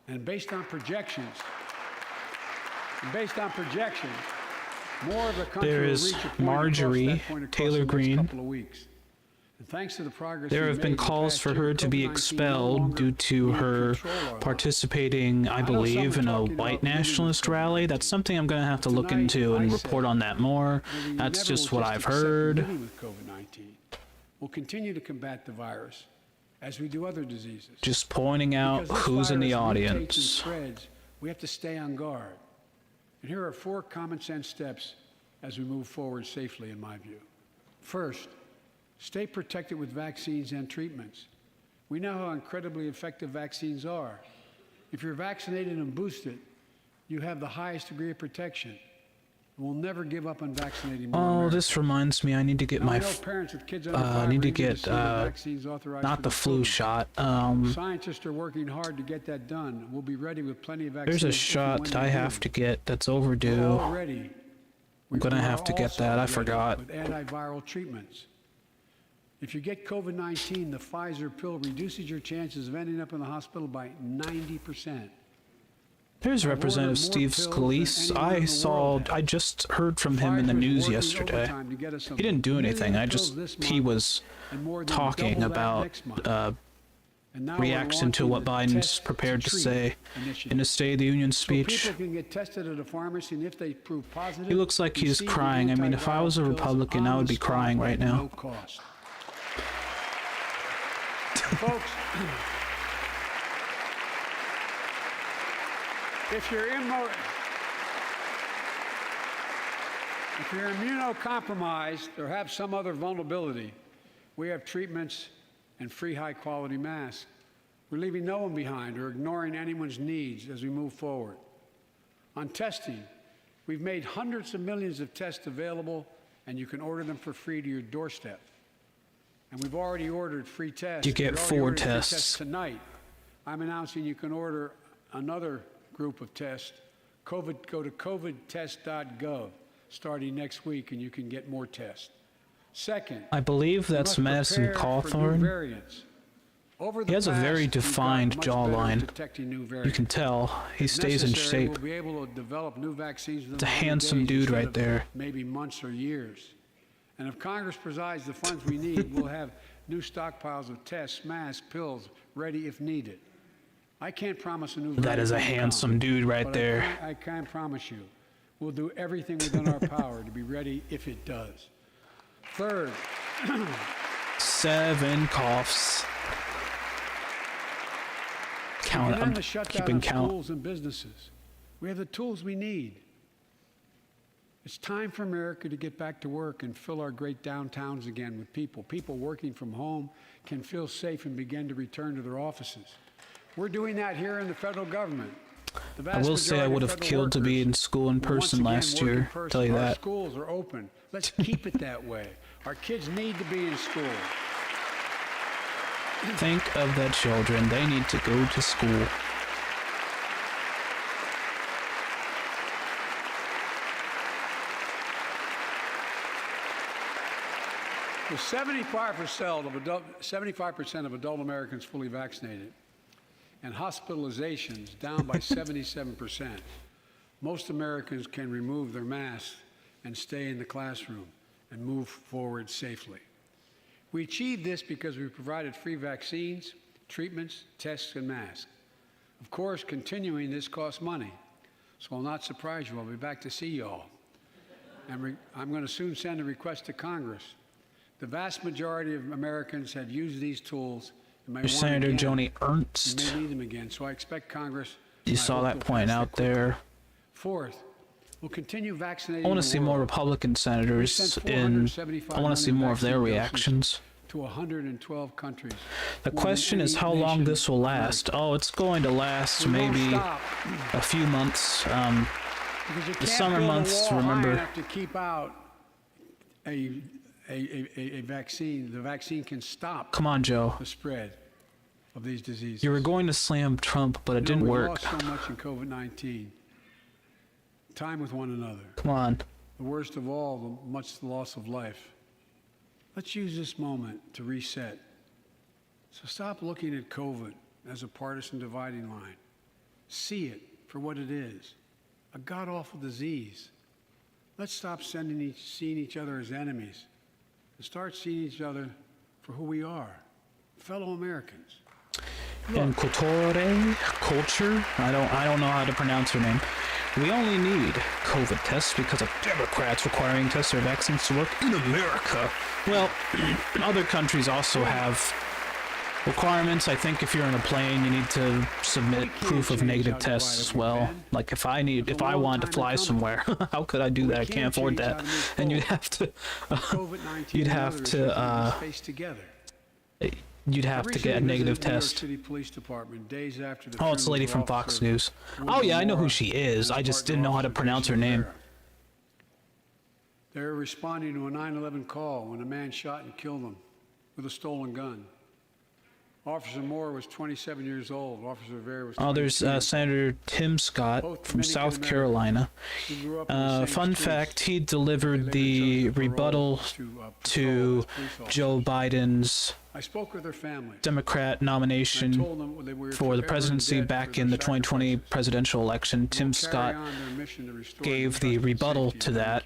And based on projections, more of the country There will is reach a point Marjorie across that point across Taylor the next Greene. couple of weeks. And thanks to the progress There we've have been made in the calls past for year, her to be COVID-19 no expelled longer due to will her control our lives. participating, I know some believe, are in a talking white about leaving nationalist with rally. That's something I'm going to have to look Tonight, into and I report say on that more. that we That's never just will what I've accept heard. living with COVID-19. We'll continue to combat the virus as we do other diseases. Just pointing out Because this who's in the virus mutates and audience. spreads, we have to stay on guard. And here are 4 common sense steps as we move forward safely, in my view. First, stay protected with vaccines and treatments. We know how incredibly effective vaccines are. If you're vaccinated and boosted, you have the highest degree of protection. We'll never give up on vaccinating more Oh, Americans. this reminds me. I need to get Now, my. I know parents with kids under I 5 need are to eager get see the vaccines authorized not for the their flu children. shot. Scientists are working hard to get that done. We'll be ready with plenty of vaccines. There's a if and shot when that they I do. have to get that's We're overdue. all ready. I'm gonna We are have to get also that. I ready forgot. With antiviral treatments. If you get COVID-19, the Pfizer pill reduces your chances of ending up in the hospital by 90%. There's I've Representative ordered more Steve pills than Scalise. anyone I in the saw. world has. I just heard from him in the Pfizer is news working yesterday. overtime to get us a He didn't do anything. million I pills just this he month was and more than talking double that about next month. And now we're reaction to launching what the Biden's Test prepared to Treat say initiative. in his State of the Union So speech. people can get tested at a pharmacy, and if they prove positive, He looks like he's receive the crying. I mean, if I was a antiviral pills Republican, on I would the be crying spot right at now. No cost. Folks, if you're immunocompromised or have some other vulnerability, we have treatments and free high-quality masks. We're leaving no one behind or ignoring anyone's needs as we move forward. On testing, we've made hundreds of millions of tests available, and you can order them for free to your doorstep. And we've already ordered free tests. You get We've already 4 ordered free tests. tonight. I'm announcing you can order another group of tests. Go to covidtest.gov starting next week, and you can get more tests. Second, I believe we that's must Madison prepare for new Cawthorn. variants. Over the He has a past, very we've gotten defined much better at jawline. detecting new You variants. can tell he If stays in necessary, shape. We'll be able to develop new vaccines within It's a 100 handsome days dude instead right of there. maybe months or years. And if Congress provides the funds we need, we'll have new stockpiles of tests, masks, pills ready if needed. I can't promise a new That variant is a won't come, handsome dude right but there. I can promise you, we'll do everything within our power to be ready if it does. Third, 7 coughs. Count. we can I'm end the shutdown keeping of count. schools and businesses. We have the tools we need. It's time for America to get back to work and fill our great downtowns again with people. People working from home can feel safe and begin to return to their offices. We're doing that here in the federal government. The I vast will say I majority of would have federal killed to be workers in school in will once person again last work in year. person. Tell you Our that. schools are open. Let's keep it that way. Our kids need to be in school. Think of the children. They need to go to school. With 75% of adult Americans fully vaccinated and hospitalizations down by 77%, most Americans can remove their masks and stay in the classroom and move forward safely. We achieved this because we provided free vaccines, treatments, tests, and masks. Of course, continuing this costs money, so I'll not surprise you. I'll be back to see you all. And I'm going to soon send a request to Congress. The vast majority of Americans have used these tools and may want Senator again. Joni You Ernst. may need them again, so I expect Congress. You and I saw hope that they'll point pass out quickly. there. Fourth, we'll continue vaccinating I want the to see more world. Republican We senators sent in. 475 I want to see million more of their vaccine doses reactions. to 112 countries. The more than question is any how long nation this will on last. Earth. Oh, it's going to last We won't maybe stop, a few months. because you the can't summer build a months, wall remember- high enough to keep out a vaccine. The vaccine can stop Come on, Joe. the spread of these diseases. You were going to slam Trump, but it didn't we work. lost so much in COVID-19. Time with one another. Come on. The worst of all, the loss of life. Let's use this moment to reset. So stop looking at COVID as a partisan dividing line. See it for what it is, a god-awful disease. Let's stop seeing each other as enemies and start seeing each other for who we are, fellow Americans. And culture. I don't know how to pronounce her name. We only need COVID tests because of Democrats requiring tests or vaccines to work in America. Well, other countries also have requirements. I think if you're in a plane, you need to submit proof of negative tests as well. Like if I wanted to fly somewhere, how could I do that? I can't afford that. And you'd have to get a negative test. Oh, it's the lady from Fox News. Oh yeah, I know who she is. I just didn't know how to pronounce her name. They were responding to a 9/11 call when a man shot and killed them with a stolen gun. Officer Moore was 27 years old. Officer Rivera was 22. Oh, there's Senator Tim Scott from South Carolina. Fun fact, he delivered the rebuttal to Joe Biden's I spoke with their families. Democrat nomination for the presidency back in the 2020 presidential election. Tim Scott gave the rebuttal to that.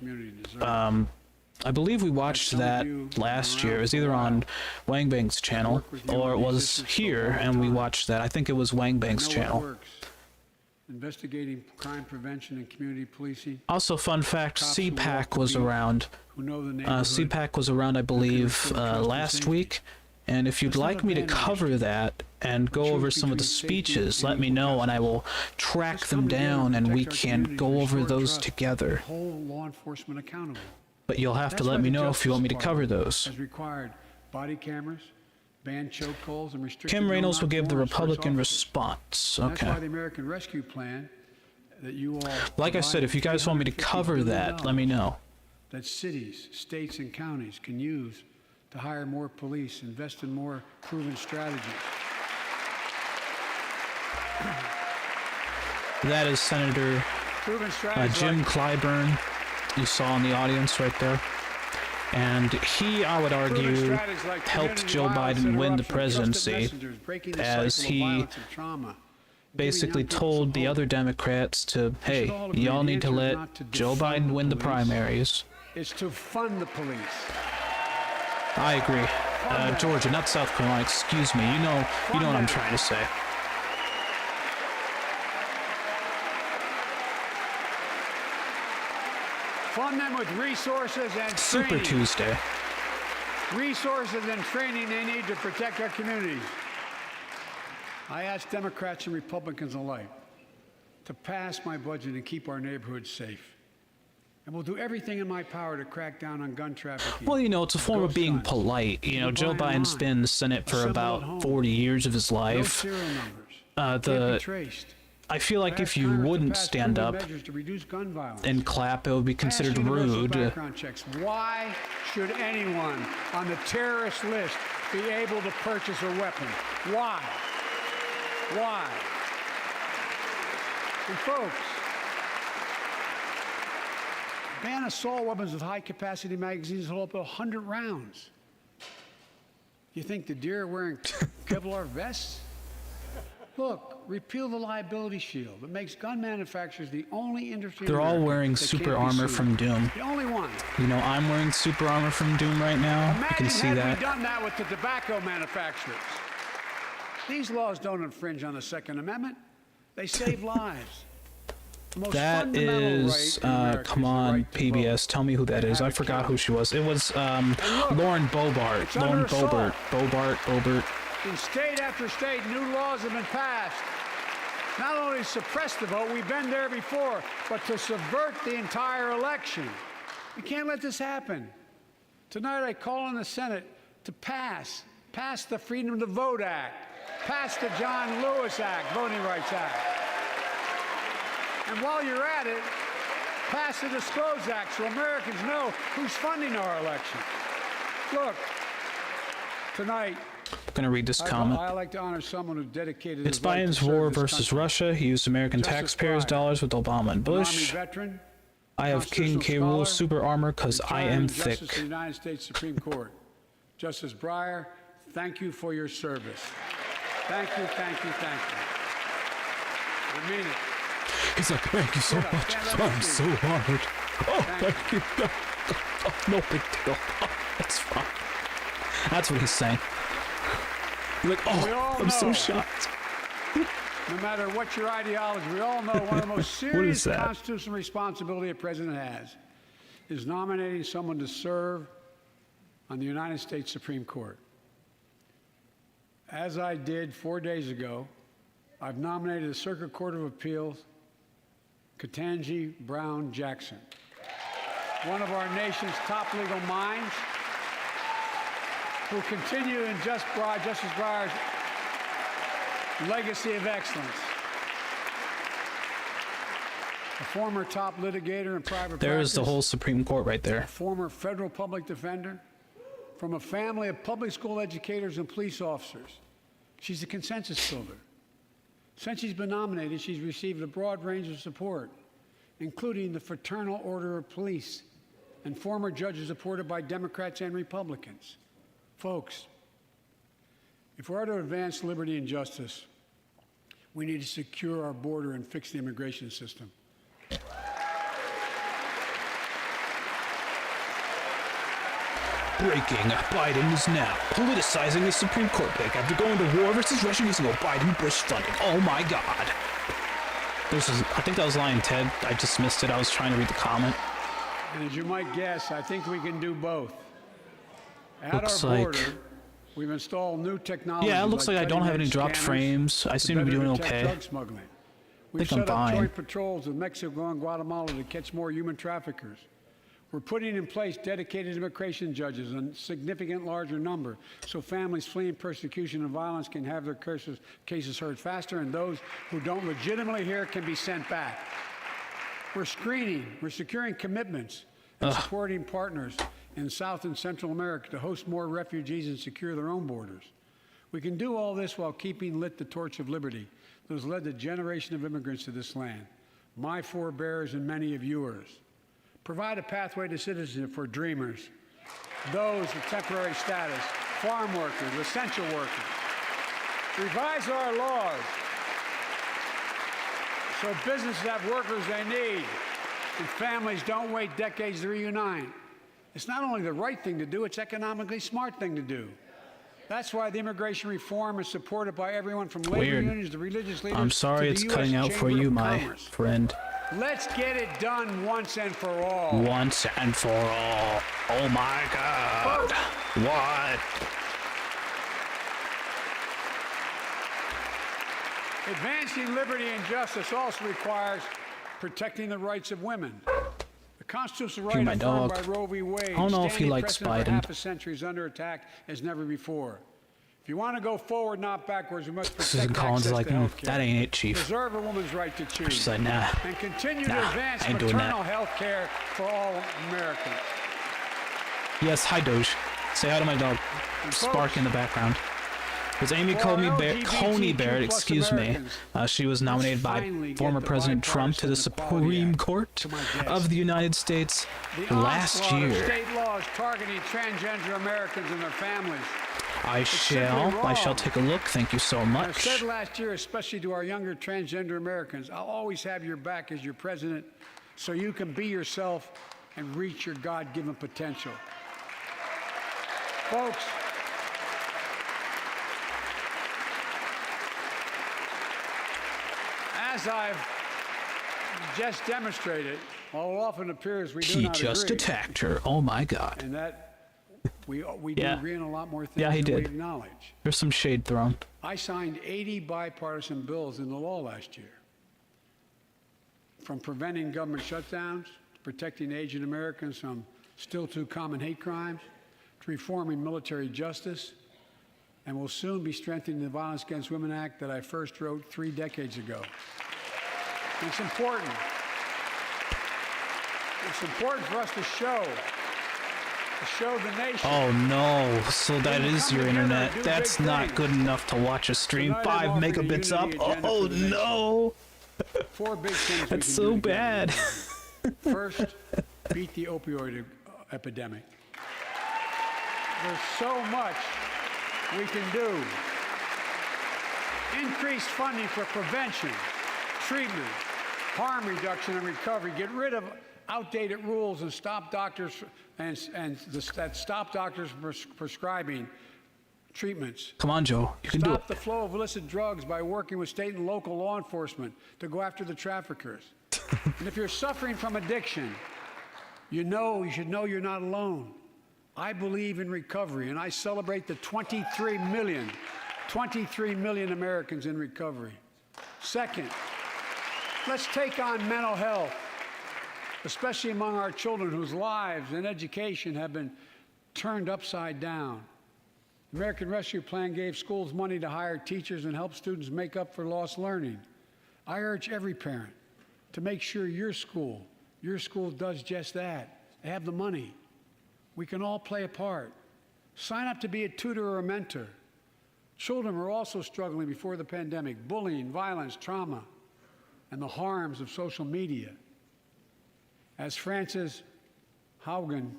I believe we watched that last year. It was either on Wang Bang's channel or it was here, and we watched that. I think it was Wang Bang's channel. Investigating crime prevention and community policing. Also, fun fact, CPAC was around. CPAC was around, I believe, last week. And if you'd like me to cover that and go over some of the speeches, let me know and I will track them down and we can go over those together. Hold law enforcement accountable. But you'll have to let me know if you want me to cover those. Has required body cameras, ban chokeholds, and restricted. Kim Reynolds will give the Republican response. That's Okay. why the American Rescue Plan that you all. Like I said, if you guys want me to cover that, let me know. That cities, states, and counties can use to hire more police, invest in more proven strategies. That is Senator Proven strategies Jim like Clyburn, you saw in the audience right there. And he, I would argue, helped Joe Biden win the presidency as he basically told the other Democrats to, hey, y'all need to let Joe Biden win the primaries. It's to fund the police. I agree. Georgia, not South Carolina, excuse me. You know what I'm trying to say. Fund them with resources and Super training. Tuesday. Resources and training they need to protect our communities. I ask Democrats and Republicans alike to pass my budget and keep our neighborhoods safe. And we'll do everything in my power to crack down on gun trafficking. Well, you know, it's a form of being guns. polite. You know, Joe Biden's been in the Senate for about 40 years of his No life. serial numbers. Can't be traced. I feel like if you wouldn't stand up and clap, it would be considered rude. Background checks. Why should anyone on the terrorist list be able to purchase a weapon? Why? Why? And folks, ban assault weapons with high-capacity magazines hold up to 100 rounds. You think the deer are wearing Kevlar vests? Look, repeal the liability shield. It makes gun manufacturers the only industry. They're all wearing super armor from Doom. The only one. You know, I'm wearing super armor from Doom right now. Imagine You can see had that. we done that with the tobacco manufacturers. These laws don't infringe on the Second Amendment. They save lives. The most That fundamental is, right in America come is the on, right to PBS. vote. Tell me who that is. I have a forgot count. who she was. It was look, Lauren Boebert. it's under Lauren assault. Boebert. In state after state, new laws have been passed. Not only to suppress the vote, we've been there before, but to subvert the entire election. We can't let this happen. Tonight I call on the Senate to pass the Freedom to Vote Act, pass the John Lewis Act, Voting Rights Act. And while you're at it, pass the Disclose Act so Americans know who's funding our election. Look, tonight, I'm going to read this comment. I like to honor someone who dedicated It's his life to Biden's serve war this versus country. Russia. He used American Justice taxpayers' Breyer, dollars with Obama and An Bush. Army veteran, I have King K. constitutional Rool scholar, super armor because I am retiring Justice of the thick. United States Supreme Court. Justice Breyer, thank you for your service. Thank you, thank you, thank you. I mean it. He's like, thank you so Get up, much. stand up and I'm so speak. honored. Oh, Thank thank you. Oh, no big deal. Oh, that's fine. That's what he's saying. He's like, We all oh, I'm so know. shocked. No matter what your ideology, we all know one of the most What is serious that? constitutional responsibility a president has is nominating someone to serve on the United States Supreme Court. As I did 4 days ago, I've nominated the Circuit Court of Appeals, Ketanji Brown Jackson, one of our nation's top legal minds, who continue in Justice Breyer's legacy of excellence. a former top litigator in private There's the practice, whole Supreme Court right there. a former federal public defender, from a family of public school educators and police officers. She's a consensus builder. Since she's been nominated, she's received a broad range of support, including the Fraternal Order of Police and former judges supported by Democrats and Republicans. Folks, if we are to advance liberty and justice, we need to secure our border and fix the immigration system. Breaking. Biden is now politicizing the Supreme Court pick after going to war versus Russia using Biden-Bush funding. Oh my God. I think that was Lion Ted. I just missed it. I was trying to read the comment. And as you might guess, I think we can do both. At Looks our like- border, we've installed new technology. Yeah, it looks like I don't have any dropped frames. I seem to be doing okay. Drug smuggling. We've think I'm set up fine. joint patrols with Mexico and Guatemala to catch more human traffickers. We're putting in place dedicated immigration judges in a significant larger number so families fleeing persecution and violence can have their cases heard faster, and those who don't legitimately hear can be sent back. We're screening, we're securing commitments and supporting partners in South and Central America to host more refugees and secure their own borders. We can do all this while keeping lit the torch of liberty that has led a generation of immigrants to this land, my forebears and many of yours. Provide a pathway to citizenship for dreamers, those with temporary status, farm workers, essential workers. Revise our laws so businesses have workers they need and families don't wait decades to reunite. It's not only the right thing to do, it's economically smart thing to do. That's why the immigration reform is supported by everyone from labor Weird. unions to religious leaders. I'm sorry to it's the cutting US out for Chamber you, of my Commerce. friend. Let's get it done once and for all. Once and for all. Oh my God. What? Advancing liberty and justice also requires protecting the rights of women. The constitutional right my affirmed dog. by Roe v. Wade, I don't know if he standing likes precedent for Biden. half a century, is under attack as never before. If you want to go forward, not backwards, we must protect Susan Collins is access like, to health care. that ain't it, Chief. Preserve a woman's right to choose. She's like, nah. And continue to Nah, advance I ain't doing maternal that. health care for all Americans. Yes, hi, Doge. Say hi to my dog. Spark in the background. It's Amy For Coney our Barrett, LGBTQ+ excuse me. Americans, She was nominated finally by get former the President Trump to the Bipartisan Equality Supreme Act Court to my desk. of the United States The last onslaught of year. state laws targeting transgender Americans and their families. I simply shall wrong. take a look. Thank you so I much. said last year, especially to our younger transgender Americans, I'll always have your back as your president so you can be yourself and reach your God-given potential. Folks, as I've just demonstrated, while it often appears we do He not just agree, attacked her. Oh my God. and that we Yeah. do agree on a lot more things Yeah, he than we did. acknowledge. There's some shade thrown. I signed 80 bipartisan bills into law last year, from preventing government shutdowns, to protecting Asian Americans from still too common hate crimes, to reforming military justice, and will soon be strengthening the Violence Against Women Act that I first wrote 3 decades ago. It's important. It's important for us to show the nation. Oh no. So that When we is come your together and internet. do That's big not things. good enough to watch a stream Tonight I'm 5 offering a megabits up. unity agenda Oh for the nation. no. 4 big things we That's can so do together. bad. First, beat the opioid epidemic. There's so much we can do. Increase funding for prevention, treatment, harm reduction, and recovery. Get rid of outdated rules and stop doctors prescribing treatments. Come on, Joe. You can do it. Stop the flow of illicit drugs by working with state and local law enforcement to go after the traffickers. And if you're suffering from addiction, you should know you're not alone. I believe in recovery, and I celebrate the 23 million Americans in recovery. Second, let's take on mental health, especially among our children whose lives and education have been turned upside down. The American Rescue Plan gave schools money to hire teachers and help students make up for lost learning. I urge every parent, to make sure your school does just that. They have the money. We can all play a part. Sign up to be a tutor or a mentor. Children were also struggling before the pandemic: bullying, violence, trauma, and the harms of social media. As Frances Haugen,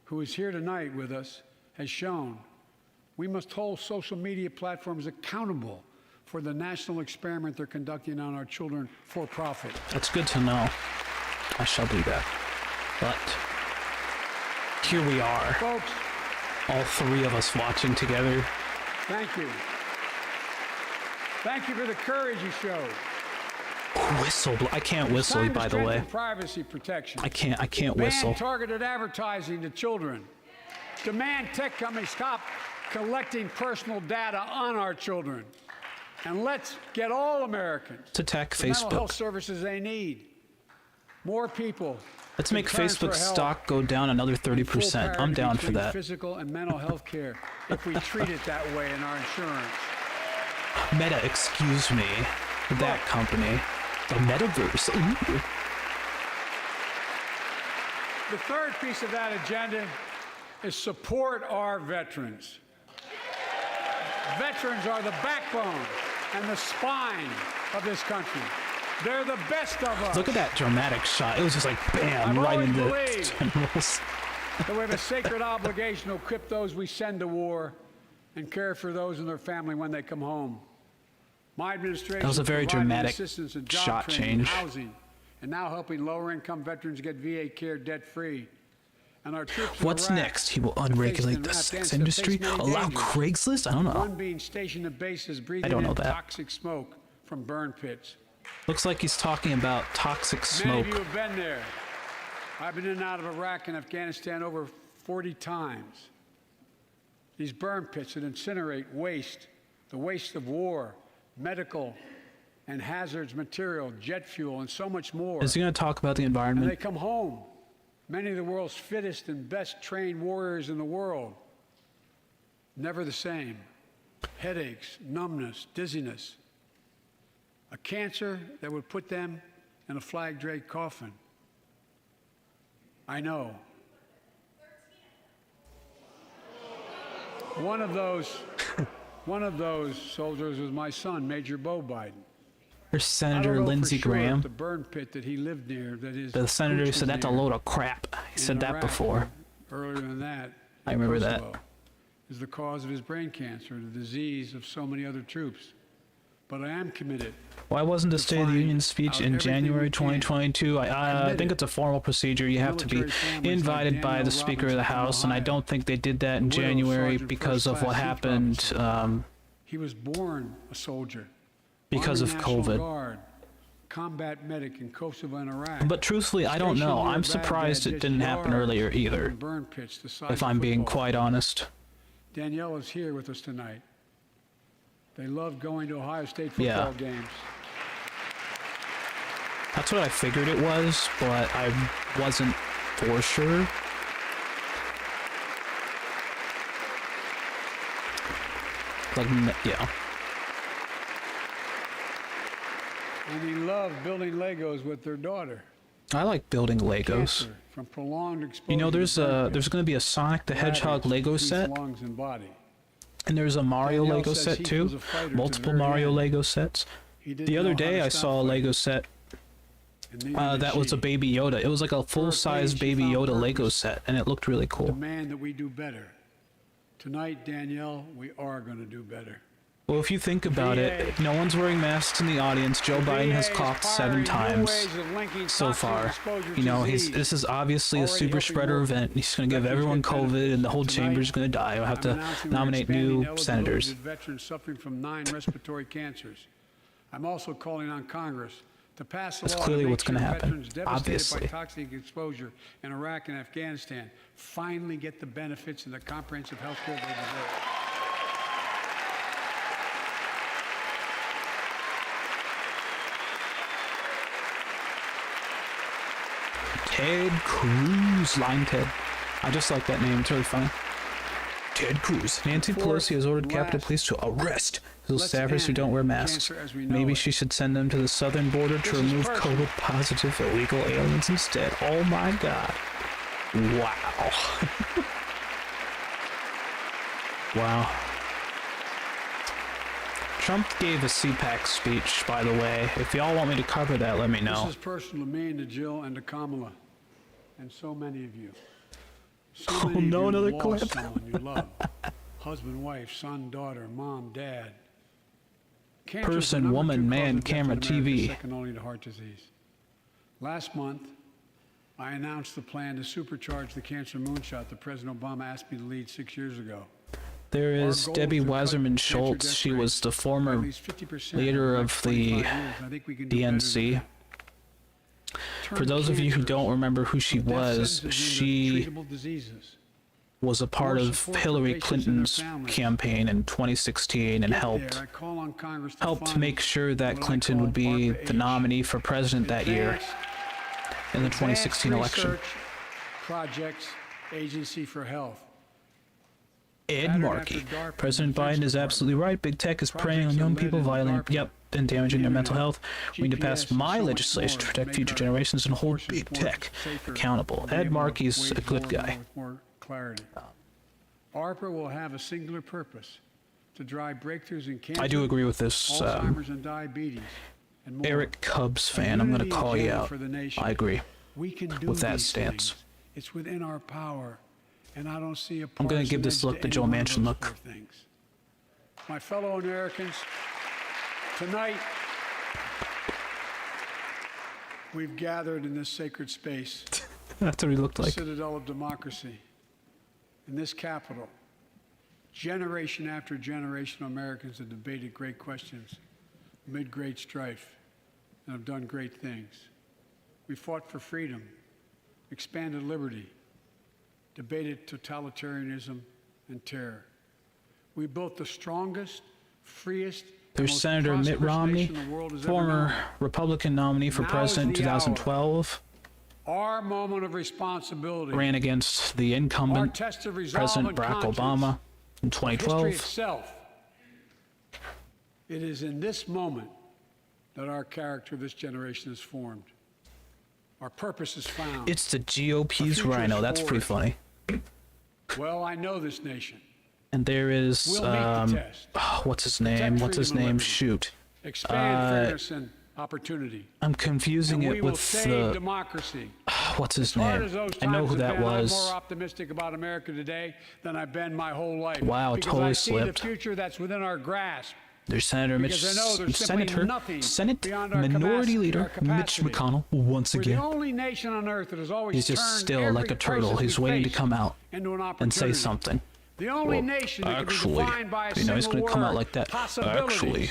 who is here tonight with us, has shown, we must hold social media platforms accountable for the national experiment they're conducting on our children for profit. That's good to know. I shall do that. But here we are, Folks, all three of us watching together. thank you. Thank you for the courage you showed. Whistle. I can't whistle, Time to by the way. strengthen privacy protection. I can't whistle. Ban targeted advertising to children. Demand tech companies stop collecting personal data on our children. And let's get all Americans To tech the mental health Facebook. services they need. More people. Let's can make turn for Facebook help stock go down another and full 30%. I'm parity down for between that. Physical and mental health care if we treat it that way in our insurance. Meta, excuse me. That company. The metaverse. Ooh. The third piece of that agenda is support our veterans. Veterans are the backbone and the spine of this country. They're the best of us. Look at that dramatic shot. It was just like bam, I've right always in the believed generals. that we have a sacred obligation to equip those we send to war and care for those and their family when they come home. My administration That was a very is providing dramatic assistance in job shot training, change. housing, and now helping lower-income veterans get VA care debt-free. And our troops in What's Iraq next? He will are faced unregulate in the sex Afghanistan, industry? face many Allow dangers. Craigslist? I don't know. One being stationed at bases breathing don't know in that. toxic smoke from burn pits. Looks like he's talking about toxic Many smoke. of you have been there. I've been in and out of Iraq and Afghanistan over 40 times. These burn pits that incinerate waste, the waste of war, medical and hazards material, jet fuel, and so much more. Is he going to talk about the And they environment? come home, many of the world's fittest and best trained warriors in the world. Never the same. Headaches, numbness, dizziness. A cancer that would put them in a flag-draped coffin. I know. One of those soldiers was my son, Major Bo Biden. There's I don't Senator know for Lindsey sure if Graham. the burn pit that he lived near, that is, The senator Pooch said was that's a near load of crap. He in said that Iraq, before. Earlier than that, I in remember that. Kosovo, is the cause of his brain cancer, the disease of so many other troops. But I am committed. Why wasn't the State of the find Union speech out in everything January we can. 2022? I Admit think it. it's a formal procedure. You have to be Military families invited like by Danielle the Speaker of the Robinson from House, and I Ohio, don't think they did that in the widow of January Sergeant because of First what Class Heath happened Robinson. He was born a soldier. because Army of National COVID. Guard, combat medic in Kosovo and Iraq. But truthfully, I don't Stationed know. near I'm Baghdad, surprised it just didn't happen yards earlier either, from burn pits the size if of I'm being football quite fields. honest. Danielle is here with us tonight. They love going to Ohio State Yeah. football games. That's what I figured it was, but I wasn't for sure. Like, yeah. And he loved building Legos with their daughter. I like building Legos. Cancer from prolonged exposure You know, to burn there's pits going to be a Sonic the Hedgehog ravaged Lego his set, lungs and body. and there's a Mario Danielle Lego says set he too. was a fighter to the Multiple very Mario end. Lego sets. He didn't The other know how day to I stop saw a fighting, Lego set and neither did that was a she. Baby Yoda. It was like a full-size she Baby found Yoda Lego purpose. set, and it looked really cool. Demand that we do better. Tonight, Danielle, we are going to do better. Well, if you think about it, no one's wearing masks in the audience. Joe Biden has coughed 7 times so far. You know, this is obviously a super spreader event. He's going to give everyone COVID, and the whole chamber's going to die. We'll have to nominate new senators. Veterans suffering from 9 respiratory cancers. I'm also calling on Congress to pass a That's law to clearly make what's gonna sure happen, veterans devastated obviously. by toxic exposure in Iraq and Afghanistan finally get the benefits and the comprehensive health care they deserve. Ted Cruz, Line Ted. I just like that name. It's really funny. Ted Cruz. Nancy Pelosi has ordered Capitol Police to arrest those staffers who don't wear masks. Maybe she should send them to the southern border to remove COVID-positive illegal aliens instead. Oh my God. Wow. Wow. Trump gave a CPAC speech, by the way. If y'all want me to cover that, let me know. This is personal to me and to Jill and to Kamala and so many of you. So Oh many no, of you another lost clip. someone you love. Husband, wife, son, daughter, mom, dad. Cancer is the Person, number woman, 2 man, cause of death camera, in America, TV. second only to heart disease. Last month, I announced the plan to supercharge the cancer moonshot that President Obama asked me to lead 6 years ago. There Our is goal Debbie is to cut Wasserman cancer Schultz. death She rates was the by at former least 50% leader in the of next the 25 years. I think we can do better than DNC. that. For Turn those of you who cancers don't remember who she from death was, sentences into she treatable diseases. was a part More of support for Hillary patients and their Clinton's families. campaign in 2016 and Get helped there, I call on Congress to helped fund make sure that what I Clinton call would be ARPA-H, the nominee for president that year Advanced- in the Advanced 2016 election. Research Projects Agency for Health. Ed Pattern Markey. after DARPA President Defense Biden is absolutely right. Big tech is preying on Projects young that people, led into violating, DARPA, yep, and damaging their mental Internet, health. We need to pass GPS, and my so much legislation to more protect make future our generations and hold forces big more tech safer, accountable. and be Ed able to Markey's wage a good war guy. with more clarity. ARPA will have a singular purpose: to drive breakthroughs in cancer, I do agree with this Alzheimer's and diabetes, and more. Eric Cubs A fan. I'm going to unity call you agenda out. for the nation. I agree. We can do with that these stance. things. It's within our power, and I don't see a I'm gonna give partisan this edge look the any Joe one of Manchin those look. 4 things. My fellow Americans, tonight we've gathered in this sacred space, That's what he looked the like. citadel of democracy, in this capital. Generation after generation of Americans have debated great questions amid great strife and have done great things. We fought for freedom, expanded liberty, debated totalitarianism and terror. We built the strongest, freest, and There's most Senator Mitt prosperous Romney, nation the world has ever former known. Republican nominee for Now is president in the hour. 2012, Our moment of responsibility, ran against the our incumbent test of resolve President and Barack conscience, Obama in history 2012. itself. It is in this moment that our character of this generation is formed. Our purpose is found. It's the Our GOP's future Rhino. is That's pretty forward. funny. Well, I know this nation. And there is, We'll meet the test. what's his name? What's his freedom and name? liberty. Shoot. Expand fairness and opportunity. I'm confusing And we it will with save the, democracy. what's his As hard name? as those I know times who have that been, I'm was. more optimistic about America today than I've been my whole life. Wow, because totally I see slipped. the future that's within our grasp. There's Senator Mitch, Because I know there's simply nothing Senate beyond our Minority capacity, Leader our Mitch capacity. McConnell once We're the again. only nation on earth that has always He's just turned still every like a turtle. crisis He's we waiting to face come out into an and say opportunity. something. The only Well, nation that actually, can be defined by a you know, he's single gonna come out word, like that. possibilities. Actually.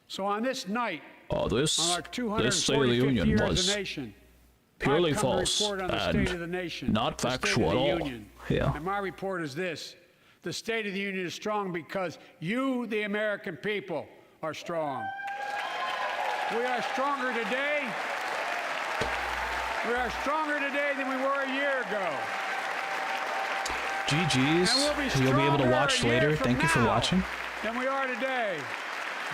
So on this night, Oh, on this our State of the 245th Union year as was a nation, purely I've come to false report on the and state of the nation, not the State factual of the at all. Union. Yeah. And my report is this: the State of the Union is strong because you, the American people, are strong. We are stronger today. We are stronger today than we were a year ago. GG's. And we'll be You'll be able to stronger watch a year later. from Thank you for now watching. than we are today.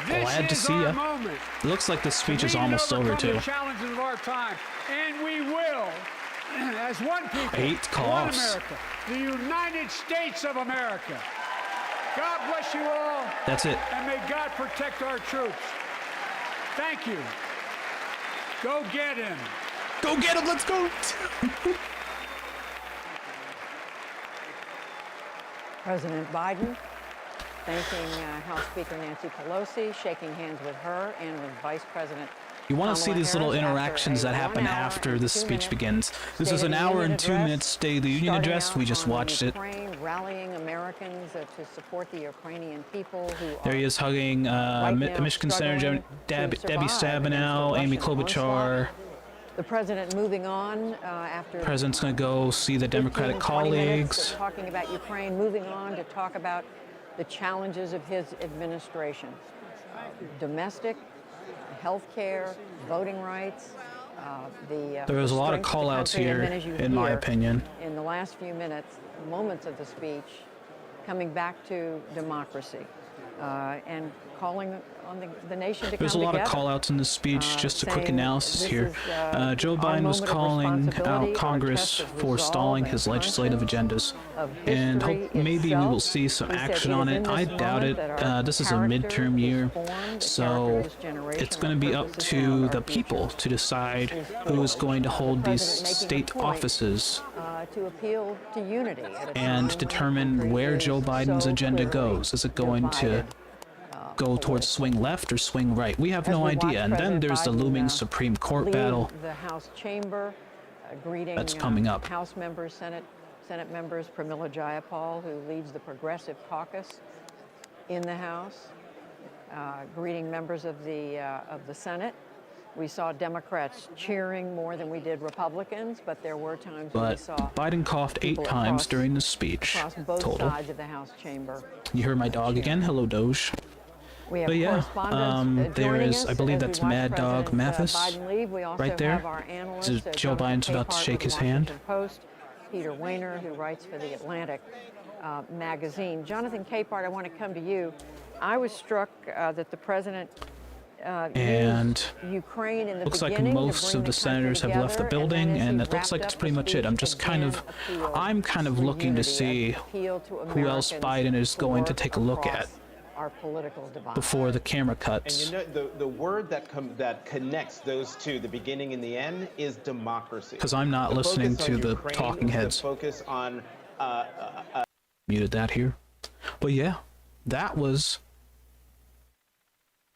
This Glad to is see our ya. moment. It looks like this speech to is meet and almost over, overcome too. the challenges of our time, and we will, as one people, Hate one coughs. America, the United States of America. God bless you all, That's it. and may God protect our troops. Thank you. Go get him. Go get him. Let's go. President Biden thanking House Speaker Nancy Pelosi, shaking hands with her and with Vice President You want to see Kamala these little Harris after interactions a that happen 1 hour after and the 2 speech minute begins. This State is of an the hour Union and 2 address, minutes State of the Union starting address. out We just on watched it. Ukraine, rallying Americans to support the Ukrainian people who There he are is hugging right now Michigan Senator struggling to Debbie survive Stabenow, against the Amy Russian Klobuchar. onslaught. The president moving on after The president's going to go see the Democratic 15, 20 minutes colleagues. of talking about Ukraine, moving on to talk about the challenges of his administration. Domestic, health care, voting rights, There was a lot of strength of the call-outs country, and here, then as you in my hear opinion. in the last few moments of the speech, coming back to democracy, and calling on the nation to There's a come lot together. of call-outs in this speech. Just a quick saying analysis this here. is, Joe our Biden was moment of calling responsibility, out our Congress test of for resolve stalling and his legislative conscience, agendas, of and history hope maybe we itself. will see some He said, action "It on is it. in I this doubt moment it. that our This is a character midterm is year, formed, the character so of this generation, it's our going to be up purpose is to found, the our people future to decide is who is forged." going to The hold these president making a state point, offices to appeal to unity at a time and when the determine country where is Joe Biden's so agenda clearly goes. Is it going to divided, go towards politically. swing left or swing right? We have As no we watch idea. And then President there's the Biden, looming Supreme Court leave battle the House chamber, greeting that's coming up. House members, Senate members, Pramila Jayapal, who leads the Progressive Caucus in the House, greeting members of the Senate. We saw Democrats cheering more than we did Republicans, but there were times when we But saw Biden coughed 8 people times across- during the speech across both total. sides of the House chamber. You heard my dog again? Hello, Doge. We have But yeah, correspondents there joining is, us I believe as we that's watch Mad Dog President, Mathis Biden leave. We also right there. have our analyst, Is it Joe Jonathan Biden's about to Capehart shake with his the hand? Washington Post, Peter Wehner, who writes for the Atlantic magazine. Jonathan Capehart, I want to come to you. I was struck that the president And used Ukraine in the looks like beginning to most bring of the country senators have left the together, building, then as he and it looks wrapped like it's up pretty the much it. I'm speech, just kind of, again appealed I'm kind of for looking to unity, see appealed to who else Americans Biden is to going to work take a look at across our political divide. before the camera And cuts. you know, the word that connects those two, the beginning and the end, is democracy. Because I'm not The listening focus to on the Ukraine talking is heads. The focus on Muted that here. But yeah, that was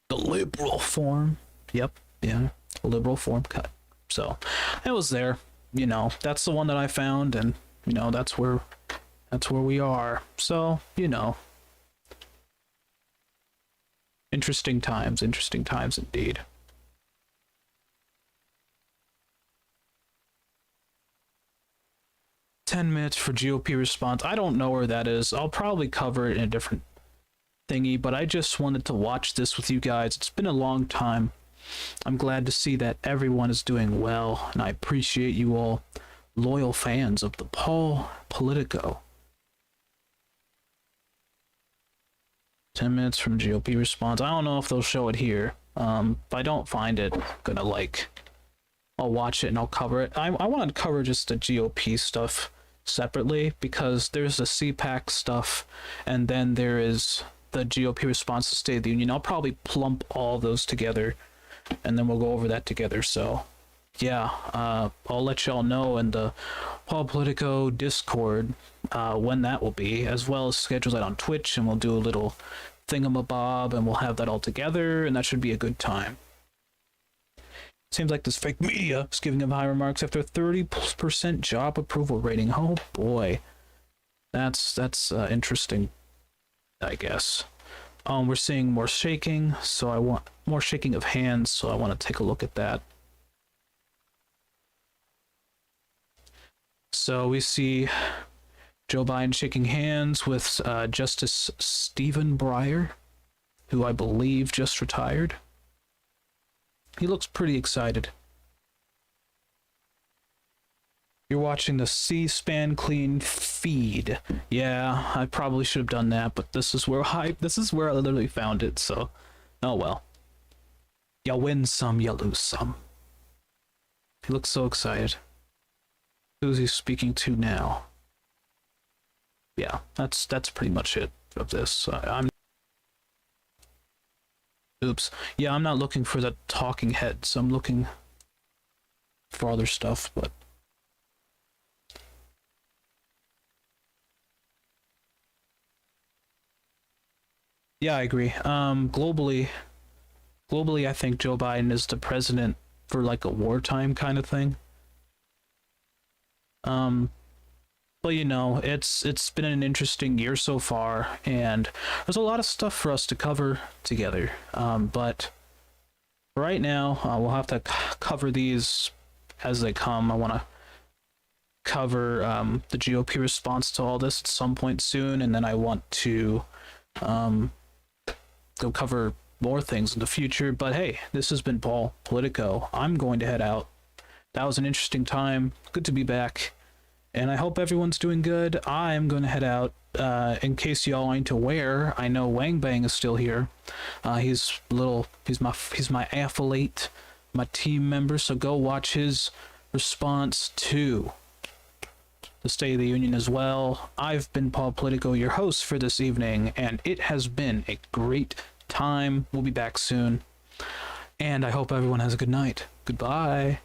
the liberal form. Yep, yeah, liberal form cut. So it was there. You know, that's the one that I found, and you know, that's where we are. So, you know, interesting times indeed. $10 for GOP response. I don't know where that is. I'll probably cover it in a different thingy, but I just wanted to watch this with you guys. It's been a long time. I'm glad to see that everyone is doing well, and I appreciate you all, loyal fans of the Politico. 10 minutes from GOP response. I don't know if they'll show it here. If I don't find it, I'm gonna I'll watch it and I'll cover it. I want to cover just the GOP stuff separately, because there's the CPAC stuff, and then there is the GOP response to State of the Union. I'll probably plump all those together, and then we'll go over that together. So, yeah, I'll let y'all know in the Politico Discord when that will be, as well as schedule that on Twitch, and we'll do a little thingamabob, and we'll have that all together, and that should be a good time. Seems like this fake media is giving him high remarks after 30% job approval rating. Oh boy, that's interesting, I guess. We're seeing more shaking, so I want more shaking of hands, so I want to take a look at that. So we see Joe Biden shaking hands with Justice Stephen Breyer, who I believe just retired. He looks pretty excited. You're watching the C-SPAN clean feed. Yeah, I probably should have done that, but this is where I literally found it, so oh well. You win some, you lose some. He looks so excited. Who's he speaking to now? Yeah, that's pretty much it of this. Oops. Yeah, I'm not looking for the talking heads. I'm looking for other stuff, but yeah, I agree. Globally, I think Joe Biden is the president for like a wartime kind of thing. Well, you know, it's been an interesting year so far, and there's a lot of stuff for us to cover together. But right now, we'll have to cover these as they come. I want to cover the GOP response to all this at some point soon, and then I want to go cover more things in the future. But hey, this has been Politico. I'm going to head out. That was an interesting time. Good to be back. And I hope everyone's doing good. I'm going to head out. in case y'all ain't aware, I know Wang Bang is still here. He's my athlete, my team member. So go watch his response to the State of the Union as well. I've been Paul Politico, your host for this evening, and it has been a great time. We'll be back soon, and I hope everyone has a good night. Goodbye.